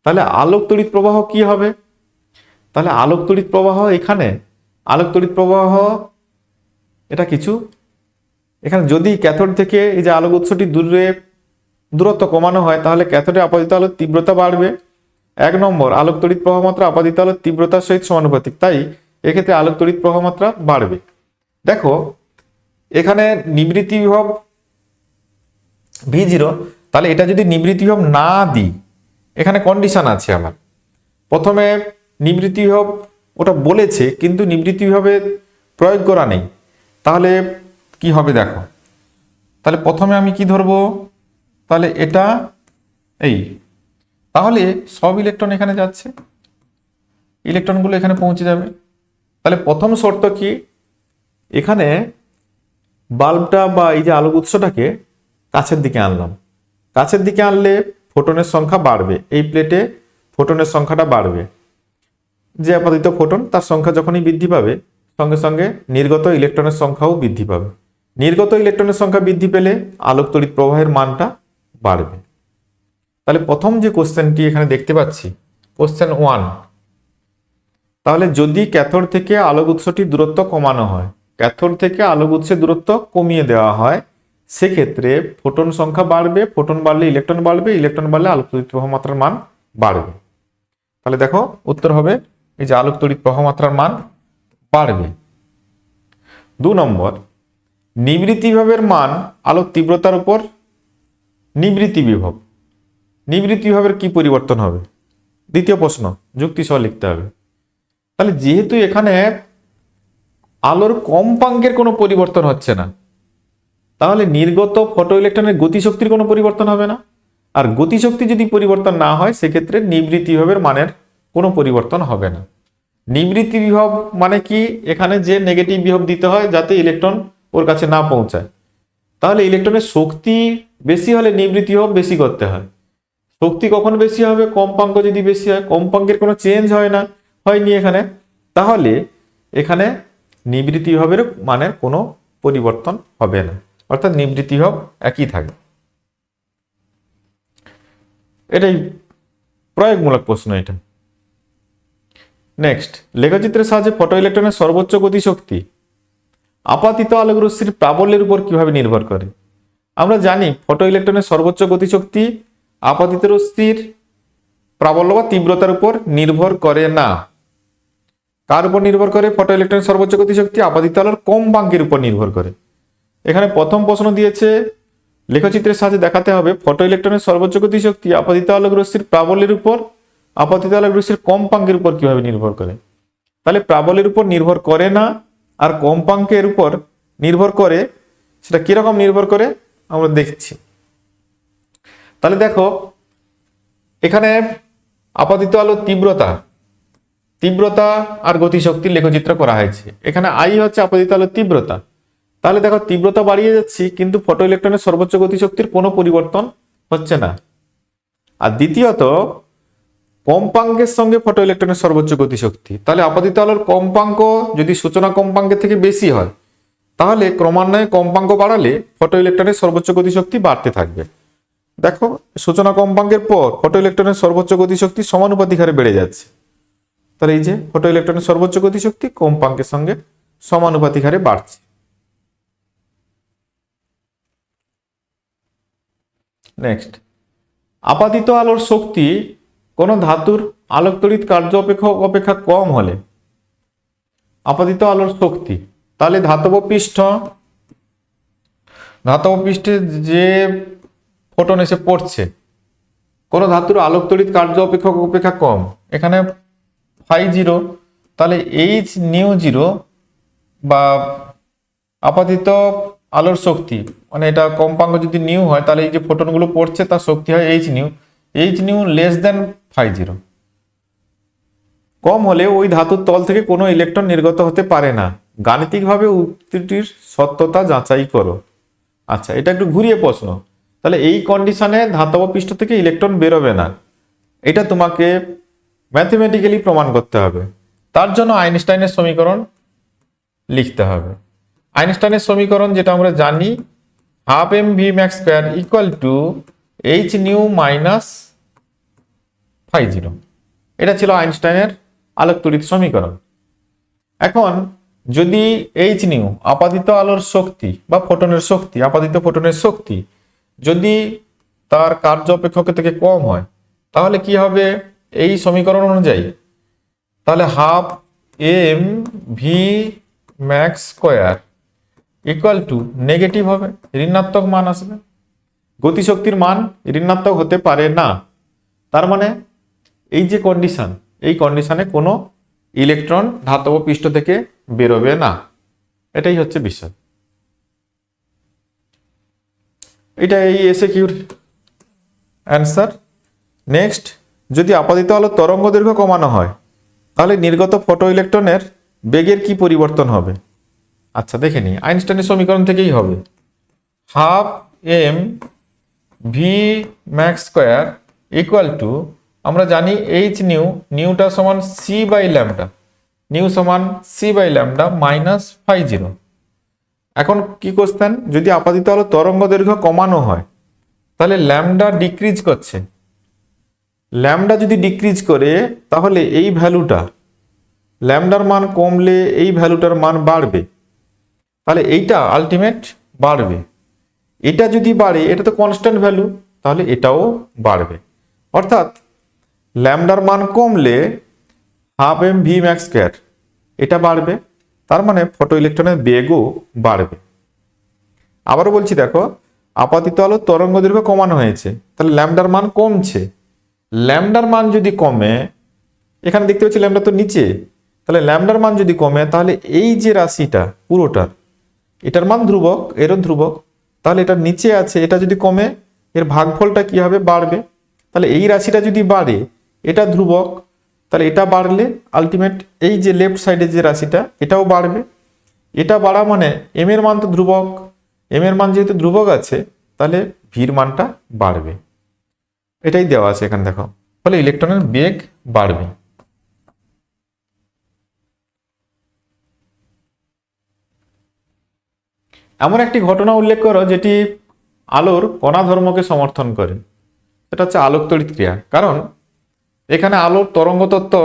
তাহলে আলোক তড়িৎ প্রবাহ কি হবে? তাহলে আলোক তড়িৎ প্রবাহ এখানে আলোক তড়িৎ প্রবাহ এটা কিছু এখানে যদি ক্যাথোড থেকে এই যে আলোক উৎসটি দূরত্ব কমানো হয়, তাহলে ক্যাথোডে আপাদিত আলোর তীব্রতা বাড়বে। 1 নম্বর, আলোক তড়িৎ প্রবাহ মাত্রা আপাদিত আলোর তীব্রতার সহিত সমানুপাতিক, তাই এক্ষেত্রে আলোক তড়িৎ প্রবাহ মাত্রা বাড়বে। দেখো এখানে নিবৃত্তি বিভব V0, তাহলে এটা যদি নিবৃত্তি বিভব না দিই, এখানে কন্ডিশন আছে আমার। প্রথমে নিবৃত্তি বিভব ওটা বলেছে, কিন্তু নিবৃত্তি বিভবের প্রয়োগ করা নেই। তাহলে কি হবে দেখো, তাহলে প্রথমে আমি কি ধরবো? তাহলে এটা এই, তাহলে সব ইলেকট্রন এখানে যাচ্ছে, ইলেকট্রনগুলো এখানে পৌঁছে যাবে। তাহলে প্রথম শর্ত কি? এখানে বাল্বটা বা এই যে আলোক উৎসটাকে কাছের দিকে আনলাম। কাছের দিকে আনলে ফোটনের সংখ্যা বাড়বে, এই প্লেটে ফোটনের সংখ্যাটা বাড়বে। যে আপাতত ফোটন তার সংখ্যা যখনই বৃদ্ধি পাবে, সঙ্গে সঙ্গে নির্গত ইলেকট্রনের সংখ্যাও বৃদ্ধি পাবে। নির্গত ইলেকট্রনের সংখ্যা বৃদ্ধি পেলে আলোক তড়িৎ প্রবাহের মানটা বাড়বে। তাহলে প্রথম যে কোশ্চেনটি এখানে দেখতে পাচ্ছি, কোশ্চেন 1, তাহলে যদি ক্যাথোড থেকে আলোক উৎসটির দূরত্ব কমানো হয়, ক্যাথোড থেকে আলোক উৎসের দূরত্ব কমিয়ে দেওয়া হয়, সেক্ষেত্রে ফোটন সংখ্যা বাড়বে, ফোটন বাড়লে ইলেকট্রন বাড়বে, ইলেকট্রন বাড়লে আলোক তড়িৎ প্রবাহ মাত্রার মান বাড়বে। তাহলে দেখো উত্তর হবে এই যে আলোক তড়িৎ প্রবাহ মাত্রার মান বাড়বে। 2 নম্বর, নিবৃত্তি বিভবের মান আলোক তীব্রতার উপর নিবৃত্তি বিভব। নিবৃত্তি বিভবের কি পরিবর্তন হবে? দ্বিতীয় প্রশ্ন, যুক্তি সহ লিখতে হবে। তাহলে যেহেতু এখানে আলোর কম্পাঙ্কের কোনো পরিবর্তন হচ্ছে না, তাহলে নির্গত ফটো ইলেকট্রনের গতিশক্তির কোনো পরিবর্তন হবে না। আর গতিশক্তি যদি পরিবর্তন না হয়, সেক্ষেত্রে নিবৃত্তি বিভবের মানের কোনো পরিবর্তন হবে না। নিবৃত্তি বিভব মানে কি? এখানে যে নেগেটিভ বিভব দিতে হয় যাতে ইলেকট্রন ওর কাছে না পৌঁছায়। তাহলে ইলেকট্রনের শক্তি বেশি হলে নিবৃত্তি বিভব বেশি করতে হয়। শক্তি কখন বেশি হবে? কম্পাঙ্ক যদি বেশি হয়। কম্পাঙ্কের কোনো চেঞ্জ হয় না, হয়নি এখানে, তাহলে এখানে নিবৃত্তি বিভবের মানের কোনো পরিবর্তন হবে না, অর্থাৎ নিবৃত্তি বিভব একই থাকে। এটাই প্রয়োগমূলক প্রশ্ন এটা। নেক্সট, লেখচিত্রের সাহায্যে ফটো ইলেকট্রনের সর্বোচ্চ গতিশক্তি আপাতিত আলোক রশ্মির প্রাবল্যের উপর কিভাবে নির্ভর করে? আমরা জানি ফটো ইলেকট্রনের সর্বোচ্চ গতিশক্তি আপাতিত রশ্মির প্রাবল্য বা তীব্রতার উপর নির্ভর করে না। কার উপর নির্ভর করে? ফটো ইলেকট্রনের সর্বোচ্চ গতিশক্তি আপাতিত আলোর কম্পাঙ্কের উপর নির্ভর করে। এখানে প্রথম প্রশ্ন দিয়েছে, লেখচিত্রের সাহায্যে দেখাতে হবে ফটো ইলেকট্রনের সর্বোচ্চ গতিশক্তি আপাতিত আলোক রশ্মির প্রাবল্যের উপর আপাতিত আলোক রশ্মির কম্পাঙ্কের উপর কিভাবে নির্ভর করে? তাহলে প্রাবল্যের উপর নির্ভর করে না, আর কম্পাঙ্কের উপর নির্ভর করে। সেটা কিরকম নির্ভর করে আমরা দেখছি। তাহলে দেখো এখানে আপাতিত আলোর তীব্রতা আর গতিশক্তির লেখচিত্র করা হয়েছে। এখানে আই হচ্ছে আপাতিত আলোর তীব্রতা। তাহলে দেখো তীব্রতা বাড়িয়ে যাচ্ছি, কিন্তু ফটো ইলেকট্রনের সর্বোচ্চ গতিশক্তির কোনো পরিবর্তন হচ্ছে না। আর দ্বিতীয়ত, কম্পাঙ্কের সঙ্গে ফটো ইলেকট্রনের সর্বোচ্চ গতিশক্তি, তাহলে আপাতিত আলোর কম্পাঙ্ক যদি সূচনা কম্পাঙ্কের থেকে বেশি হয়, তাহলে ক্রমান্বয়ে কম্পাঙ্ক বাড়ালে ফটো ইলেকট্রনের সর্বোচ্চ গতিশক্তি বাড়তে থাকবে। দেখো সূচনা কম্পাঙ্কের পর ফটো ইলেকট্রনের সর্বোচ্চ গতিশক্তি সমানুপাতিক হারে বেড়ে যাচ্ছে। তাহলে এই যে ফটো ইলেকট্রনের সর্বোচ্চ গতিশক্তি কম্পাঙ্কের সঙ্গে সমানুপাতিক হারে বাড়ছে। নেক্সট, আপাতিত আলোর শক্তি কোন ধাতুর আলোক তড়িৎ কার্য অপেক্ষা কম হলে আপাতিত আলোর শক্তি, তাহলে ধাতব পৃষ্ঠে যে ফোটন এসে পড়ছে, কোন ধাতুর আলোক তড়িৎ কার্য অপেক্ষক অপেক্ষা কম, এখানে ফাই জিরো, তাহলে এইচ নিউ জিরো বা আপাতিত আলোর শক্তি, মানে এটা কম্পাঙ্ক যদি নিউ হয় তাহলে এই যে ফোটনগুলো পড়ছে তার শক্তি হয় h nu less than phi zero. কম হলে ওই ধাতুর তল থেকে কোনো ইলেকট্রন নির্গত হতে পারে না। গাণিতিকভাবে উক্তিটির সত্যতা যাচাই করো। আচ্ছা, এটা একটু ঘুরিয়ে প্রশ্ন, তাহলে এই কন্ডিশনে ধাতব পৃষ্ঠ থেকে ইলেকট্রন বেরোবে না, এটা তোমাকে ম্যাথমেটিক্যালি প্রমাণ করতে হবে। তার জন্য আইনস্টাইনের সমীকরণ লিখতে হবে। আইনস্টাইনের সমীকরণ যেটা আমরা জানি, half m v max square equal to h nu minus phi zero. এটা ছিল আইনস্টাইনের আলোক তড়িৎ সমীকরণ। এখন যদি এইচ নিউ আপাতিত আলোর শক্তি বা ফোটনের শক্তি, আপাতিত ফোটনের শক্তি যদি তার কার্য অপেক্ষকের থেকে কম হয়, তাহলে কি হবে এই সমীকরণ অনুযায়ী? তাহলে half m v max square equal to negative হবে, ঋণাত্মক মান আসবে। গতিশক্তির মান ঋণাত্মক হতে পারে না, তার মানে এই যে কন্ডিশন, এই কন্ডিশনে কোনো ইলেকট্রন ধাতব পৃষ্ঠ থেকে বেরোবে না, এটাই হচ্ছে বিষয়। এটা এই এসএকিউর অ্যান্সার। নেক্সট, যদি আপাতিত আলোর তরঙ্গ দৈর্ঘ্য কমানো হয় তাহলে নির্গত ফটো ইলেকট্রনের বেগের কি পরিবর্তন হবে? আচ্ছা দেখে নিই, আইনস্টাইনের সমীকরণ থেকেই হবে। Half m v max square equal to, আমরা জানি এইচ নিউ, নিউটা সমান সি বাই ল্যামডা, নিউ সমান c by lambda minus phi zero. এখন কি কোশ্চেন, যদি আপাতিত আলো তরঙ্গ দৈর্ঘ্য কমানো হয় তাহলে ল্যামডা ডিক্রিজ করছে, ল্যামডা যদি ডিক্রিজ করে তাহলে এই ভ্যালুটা, ল্যামডার মান কমলে এই ভ্যালুটার মান বাড়বে, তাহলে এইটা আলটিমেট বাড়বে। এটা যদি বাড়ে, এটা তো কনস্ট্যান্ট ভ্যালু, তাহলে এটাও বাড়বে। অর্থাৎ ল্যামডার মান কমলে half m v max square এটা বাড়বে, তার মানে ফটো ইলেকট্রনের বেগও বাড়বে। আবারও বলছি, দেখো আপাতিত আলোর তরঙ্গ দৈর্ঘ্য কমানো হয়েছে, তাহলে ল্যামডার মান কমছে, ল্যামডার মান যদি কমে, এখানে দেখতে পাচ্ছি ল্যামডা তো নিচে, তাহলে ল্যামডার মান যদি কমে তাহলে এই যে রাশিটা পুরোটার, এটার মান ধ্রুবক, এরও ধ্রুবক, তাহলে এটা নিচে আছে, এটা যদি কমে এর ভাগফলটা কি হবে? বাড়বে। তাহলে এই রাশিটা যদি বাড়ে, এটা ধ্রুবক, তাহলে এটা বাড়লে আলটিমেট এই যে লেফট সাইডে যে রাশিটা এটাও বাড়বে। এটা বাড়া মানে এম এর মান তো ধ্রুবক, এম এর মান যেহেতু ধ্রুবক আছে তাহলে ভির মানটা বাড়বে, এটাই দেওয়া আছে এখানে দেখো, ফলে ইলেকট্রনের বেগ বাড়বে। এমন একটি ঘটনা উল্লেখ করো যেটি আলোর কণা ধর্মকে সমর্থন করে। সেটা হচ্ছে আলোক তড়িৎ ক্রিয়া। কারণ এখানে আলোর তরঙ্গ তত্ত্ব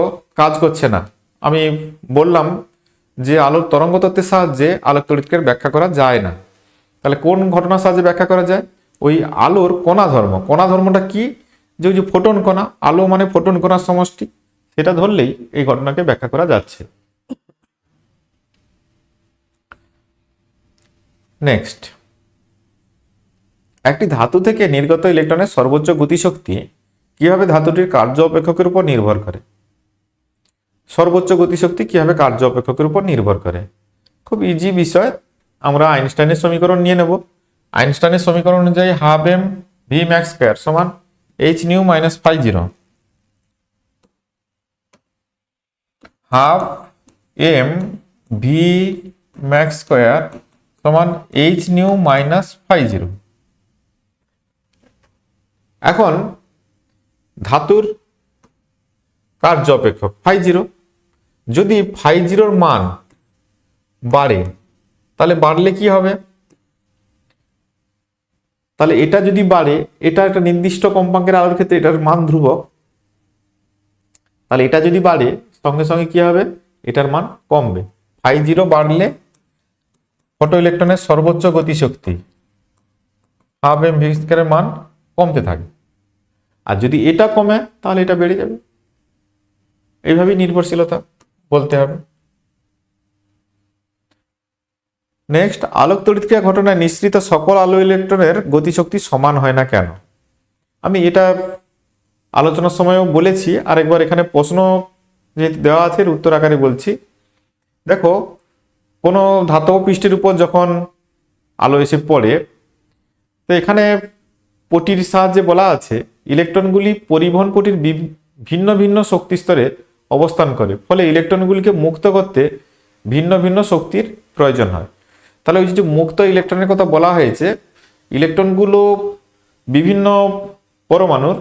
কাজ করছে না। আমি বললাম যে আলোর তরঙ্গ তত্ত্বের সাহায্যে আলোক তড়িৎ ক্রিয়ার ব্যাখ্যা করা যায় না, তাহলে কোন ঘটনার সাহায্যে ব্যাখ্যা করা যায়? ওই আলোর কণা ধর্ম। কণা ধর্মটা কি? যে ওই যে ফোটন কণা, আলো মানে ফোটন কণার সমষ্টি, সেটা ধরলেই এই ঘটনাকে ব্যাখ্যা করা যাচ্ছে। নেক্সট, একটি ধাতু থেকে নির্গত ইলেকট্রনের সর্বোচ্চ গতিশক্তি কিভাবে ধাতুটির কার্য অপেক্ষকের উপর নির্ভর করে? সর্বোচ্চ গতিশক্তি কিভাবে কার্য অপেক্ষকের উপর নির্ভর করে? খুব ইজি বিষয়, আমরা আইনস্টাইনের সমীকরণ নিয়ে নেব। আইনস্টাইনের সমীকরণ অনুযায়ী half m v max square সমান h nu minus phi zero. Half m v max square সমান h nu minus phi zero. এখন ধাতুর কার্য অপেক্ষক ফাই জিরো, যদি ফাই জিরোর মান বাড়ে তাহলে বাড়লে কি হবে? তাহলে এটা যদি বাড়ে, এটা একটা নির্দিষ্ট কম্পাঙ্কের আলোর ক্ষেত্রে এটার মান ধ্রুবক, তাহলে এটা যদি বাড়ে সঙ্গে সঙ্গে কি হবে? এটার মান কমবে। ফাই জিরো বাড়লে ফটো ইলেকট্রনের সর্বোচ্চ গতিশক্তি হাফ এম ভি স্কয়ারের মান কমতে থাকে, আর যদি এটা কমে তাহলে এটা বেড়ে যাবে। এইভাবেই নির্ভরশীলতা বলতে হবে। নেক্সট, আলোক তড়িৎক্রিয়া ঘটনায় নিঃসৃত সকল আলো ইলেকট্রনের গতিশক্তি সমান হয় না কেন? আমি এটা আলোচনার সময়ও বলেছি, আর একবার এখানে প্রশ্ন যেহেতু দেওয়া আছে এর উত্তর আকারে বলছি। দেখো, কোনো ধাতব পৃষ্ঠের উপর যখন আলো এসে পড়ে, তো এখানে পটির সাহায্যে বলা আছে ইলেকট্রনগুলি পরিবহন পটির ভিন্ন ভিন্ন শক্তি স্তরে অবস্থান করে, ফলে ইলেকট্রনগুলিকে মুক্ত করতে ভিন্ন ভিন্ন শক্তির প্রয়োজন হয়। তাহলে ওই যে মুক্ত ইলেকট্রনের কথা বলা হয়েছে, ইলেকট্রনগুলো বিভিন্ন পরমাণুর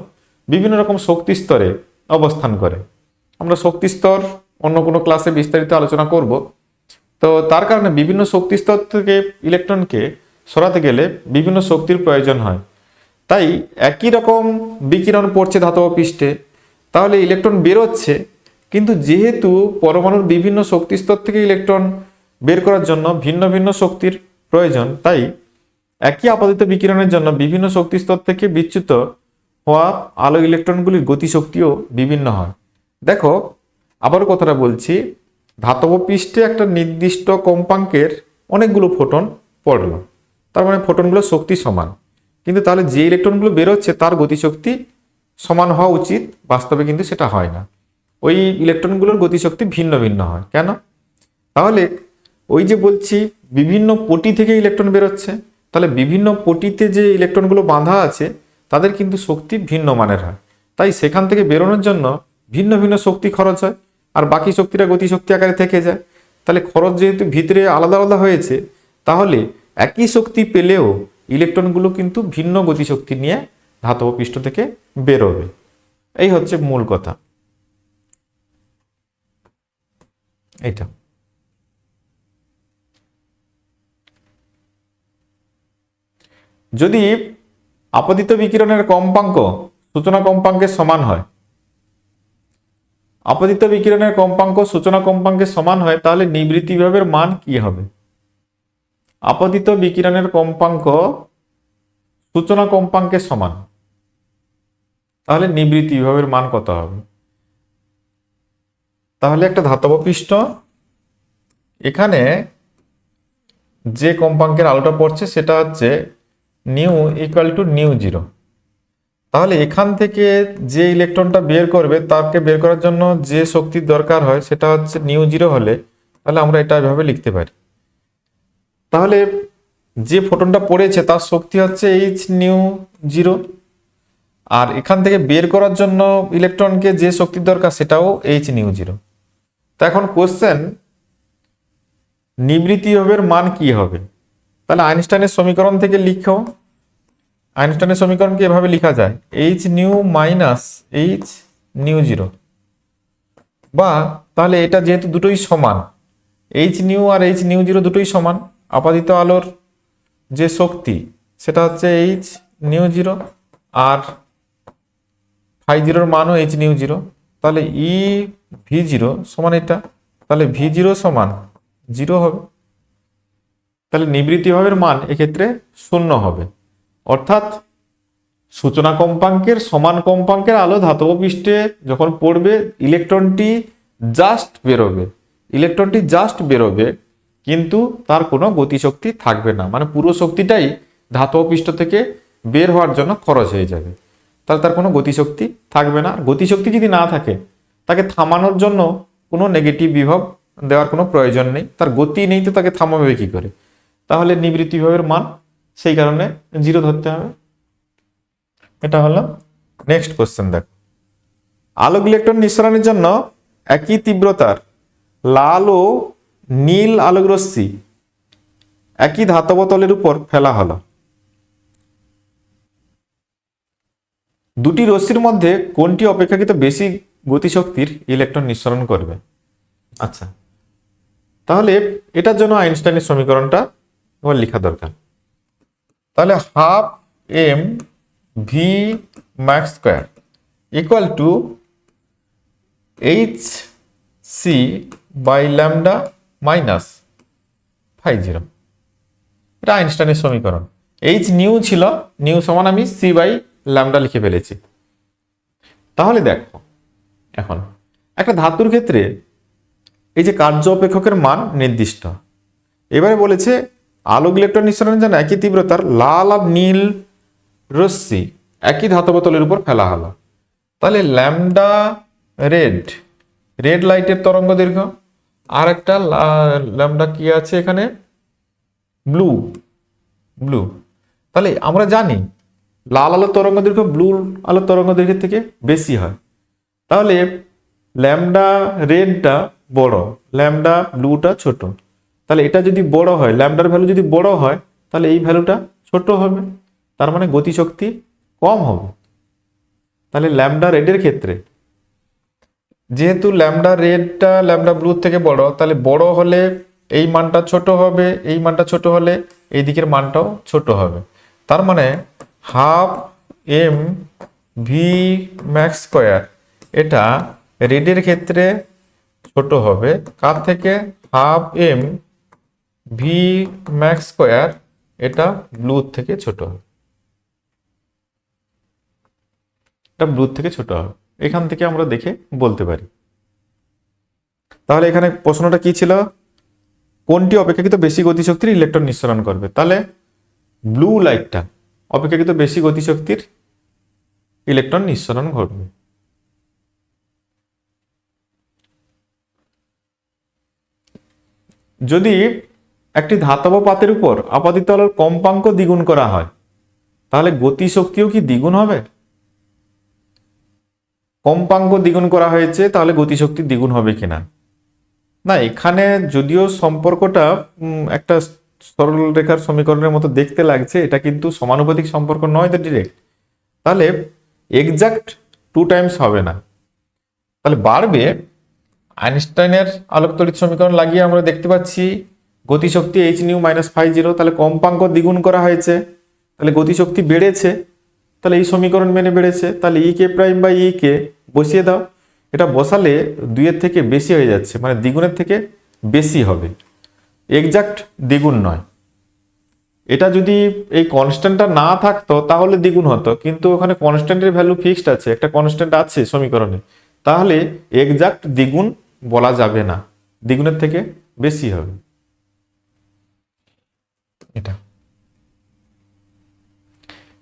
বিভিন্ন রকম শক্তি স্তরে অবস্থান করে। আমরা শক্তি স্তর অন্য কোনো ক্লাসে বিস্তারিত আলোচনা করব। তো তার কারণে বিভিন্ন শক্তি স্তর থেকে ইলেকট্রনকে সরাতে গেলে বিভিন্ন শক্তির প্রয়োজন হয়। তাই একই রকম বিকিরণ পড়ছে ধাতব পৃষ্ঠে, তাহলে ইলেকট্রন বেরোচ্ছে, কিন্তু যেহেতু পরমাণুর বিভিন্ন শক্তি স্তর থেকে ইলেকট্রন বের করার জন্য ভিন্ন ভিন্ন শক্তির প্রয়োজন, তাই একই আপতিত বিকিরণের জন্য বিভিন্ন শক্তি স্তর থেকে বিচ্যুত হওয়া আলো ইলেকট্রনগুলির গতিশক্তিও বিভিন্ন হয়। দেখো, আবারও কথাটা বলছি, ধাতব পৃষ্ঠে একটা নির্দিষ্ট কম্পাঙ্কের অনেকগুলো ফোটন পড়লো, তার মানে ফোটনগুলোর শক্তি সমান, কিন্তু তাহলে যে ইলেকট্রনগুলো বেরোচ্ছে তার গতিশক্তি সমান হওয়া উচিত, বাস্তবে কিন্তু সেটা হয় না। ওই ইলেকট্রনগুলোর গতিশক্তি ভিন্ন ভিন্ন হয়। কেন? তাহলে ওই যে বলছি বিভিন্ন পটি থেকে ইলেকট্রন বেরোচ্ছে, তাহলে বিভিন্ন পটিতে যে ইলেকট্রনগুলো বাঁধা আছে তাদের কিন্তু শক্তি ভিন্ন মানের হয়, তাই সেখান থেকে বেরোনোর জন্য ভিন্ন ভিন্ন শক্তি খরচ হয়, আর বাকি শক্তিটা গতিশক্তি আকারে থেকে যায়। তাহলে খরচ যেহেতু ভিতরে আলাদা আলাদা হয়েছে, তাহলে একই শক্তি পেলেও ইলেকট্রনগুলো কিন্তু ভিন্ন গতিশক্তি নিয়ে ধাতব পৃষ্ঠ থেকে বেরোবে। এই হচ্ছে মূল কথা। এইটা যদি আপতিত বিকিরণের কম্পাঙ্ক সূচনা কম্পাঙ্কের সমান হয়, আপতিত বিকিরণের কম্পাঙ্ক সূচনা কম্পাঙ্কের সমান হয়, তাহলে নিবৃত্তি বিভবের মান কি হবে? আপতিত বিকিরণের কম্পাঙ্ক সূচনা কম্পাঙ্কের সমান, তাহলে নিবৃত্তি বিভবের মান কত হবে? তাহলে একটা ধাতব পৃষ্ঠ, এখানে যে কম্পাঙ্কের আলোটা পড়ছে সেটা হচ্ছে new equal two new zero. তাহলে এখান থেকে যে ইলেকট্রনটা বের করবে তাকে বের করার জন্য যে শক্তির দরকার হয় সেটা হচ্ছে নিউ জিরো হলে, তাহলে আমরা এটা এভাবে লিখতে পারি। তাহলে যে ফোটনটা পড়েছে তার শক্তি হচ্ছে এইচ নিউ জিরো, আর এখান থেকে বের করার জন্য ইলেকট্রনকে যে শক্তির দরকার সেটাও এইচ নিউ জিরো। তো এখন কোশ্চেন, নিবৃত্তি বিভবের মান কি হবে? তাহলে আইনস্টাইনের সমীকরণ থেকে লিখো। আইনস্টাইনের সমীকরণকে এভাবে লেখা যায়, H nu minus h nu zero, বা তাহলে এটা যেহেতু দুটোই সমান, এইচ নিউ আর এইচ নিউ জিরো দুটোই সমান, আপাতিত আলোর যে শক্তি সেটা হচ্ছে এইচ নিউ জিরো, আর ফাই জিরোর মানও এইচ নিউ জিরো, তাহলে ই ভি জিরো সমান এটা, তাহলে ভি জিরো সমান জিরো হবে। তাহলে নিবৃত্তি বিভবের মান এক্ষেত্রে শূন্য হবে, অর্থাৎ সূচনা কম্পাঙ্কের সমান কম্পাঙ্কের আলো ধাতব পৃষ্ঠে যখন পড়বে ইলেকট্রনটি জাস্ট বেরোবে, কিন্তু তার কোনো গতিশক্তি থাকবে না, মানে পুরো শক্তিটাই ধাতব পৃষ্ঠ থেকে বের হওয়ার জন্য খরচ হয়ে যাবে, তাহলে তার কোনো গতিশক্তি থাকবে না। গতিশক্তি যদি না থাকে, তাকে থামানোর জন্য কোনো নেগেটিভ বিভব দেওয়ার কোনো প্রয়োজন নেই, তার গতি নেই তো তাকে থামাবে কি করে? তাহলে নিবৃত্তি বিভবের মান সেই কারণে জিরো ধরতে হবে। এটা হলো নেক্সট কোশ্চেন। দেখো, আলোক ইলেকট্রন নিঃসরণের জন্য একই তীব্রতার লাল ও নীল আলোক রশ্মি একই ধাতব তলের উপর ফেলা হলো, দুটি রশ্মির মধ্যে কোনটি অপেক্ষাকৃত বেশি গতিশক্তির ইলেকট্রন নিঃসরণ করবে? আচ্ছা, তাহলে এটার জন্য আইনস্টাইনের সমীকরণটা এবার লেখা দরকার। তাহলে half m v max square equal to h c by lambda minus phi zero. এটা আইনস্টাইনের সমীকরণ। এইচ নিউ ছিল, নিউ সমান আমি সি বাই ল্যামডা লিখে ফেলেছি। তাহলে দেখো, এখন একটা ধাতুর ক্ষেত্রে এই যে কার্য অপেক্ষকের মান নির্দিষ্ট, এবারে বলেছে আলোক ইলেকট্রন নিঃসরণের জন্য একই তীব্রতার লাল আর নীল রশ্মি একই ধাতব তলের উপর ফেলা হলো। তাহলে ল্যামডা রেড, রেড লাইটের তরঙ্গ দৈর্ঘ্য, আর একটা ল্যামডা কি আছে এখানে, ব্লু, ব্লু। তাহলে আমরা জানি লাল আলোর তরঙ্গ দৈর্ঘ্য ব্লু আলোর তরঙ্গ দৈর্ঘ্যের থেকে বেশি হয়। তাহলে ল্যামডা রেডটা বড়, ল্যামডা ব্লুটা ছোট। তাহলে এটা যদি বড় হয়, ল্যামডার ভ্যালু যদি বড় হয়, তাহলে এই ভ্যালুটা ছোট হবে, তার মানে গতিশক্তি কম হবে। তাহলে ল্যামডা রেডের ক্ষেত্রে যেহেতু ল্যামডা রেডটা ল্যামডা ব্লুর থেকে বড়, তাহলে বড় হলে এই মানটা ছোট হবে, এই মানটা ছোট হলে এই দিকের মানটাও ছোট হবে। তার মানে half m v max square এটা রেডের ক্ষেত্রে ছোট হবে, কার থেকে, half m v max square এটা ব্লুর থেকে ছোট হবে, এটা ব্লুর থেকে ছোট হবে। এখান থেকে আমরা দেখে বলতে পারি। তাহলে এখানে প্রশ্নটা কি ছিল, কোনটি অপেক্ষাকৃত বেশি গতিশক্তির ইলেকট্রন নিঃসরণ করবে? তাহলে ব্লু লাইটটা অপেক্ষাকৃত বেশি গতিশক্তির ইলেকট্রন নিঃসরণ ঘটবে। যদি একটি ধাতব পাতের উপর আপাতিত আলোর কম্পাঙ্ক দ্বিগুণ করা হয়, তাহলে গতিশক্তিও কি দ্বিগুণ হবে? কম্পাঙ্ক দ্বিগুণ করা হয়েছে, তাহলে গতিশক্তি দ্বিগুণ হবে কিনা? না, এখানে যদিও সম্পর্কটা একটা সরল রেখার সমীকরণের মতো দেখতে লাগছে, এটা কিন্তু সমানুপাতিক সম্পর্ক নয় তো ডিরেক্ট। তাহলে এক্সাক্ট 2 টাইমস হবে না, তাহলে বাড়বে। আইনস্টাইনের আলোক তড়িৎ সমীকরণ লাগিয়ে আমরা দেখতে পাচ্ছি গতিশক্তি h nu minus phi zero, তাহলে কম্পাঙ্ক দ্বিগুণ করা হয়েছে, তাহলে গতিশক্তি বেড়েছে, তাহলে এই সমীকরণ মেনে বেড়েছে। তাহলে ই কে প্রাইম বাই ই কে বসিয়ে দাও, এটা বসালে 2-এর থেকে বেশি হয়ে যাচ্ছে, মানে দ্বিগুণের থেকে বেশি হবে, এক্সাক্ট দ্বিগুণ নয়। এটা যদি এই কনস্ট্যান্টটা না থাকতো তাহলে দ্বিগুণ হতো, কিন্তু ওখানে কনস্ট্যান্টের ভ্যালু ফিক্সড আছে, একটা কনস্ট্যান্ট আছে সমীকরণে, তাহলে এক্সাক্ট দ্বিগুণ বলা যাবে না, দ্বিগুণের থেকে বেশি হবে এটা।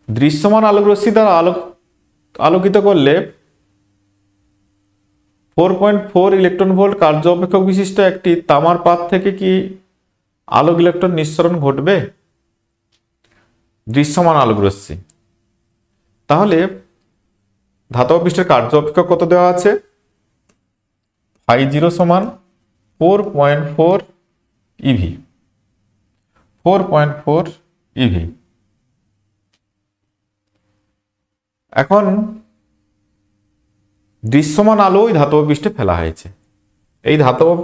দৃশ্যমান আলোক রশ্মি দ্বারা আলোকিত করলে 4.4 ইলেকট্রন ভোল্ট কার্য অপেক্ষক বিশিষ্ট একটি তামার পাত থেকে কি আলোক ইলেকট্রন নিঃসরণ ঘটবে? দৃশ্যমান আলোক রশ্মি, তাহলে ধাতব পৃষ্ঠের কার্য অপেক্ষক কত দেওয়া আছে? ফাই জিরো সমান 4.4 ইভি, 4.4 ইভি। এখন দৃশ্যমান আলো ওই ধাতব পৃষ্ঠে ফেলা হয়েছে, এই ধাতব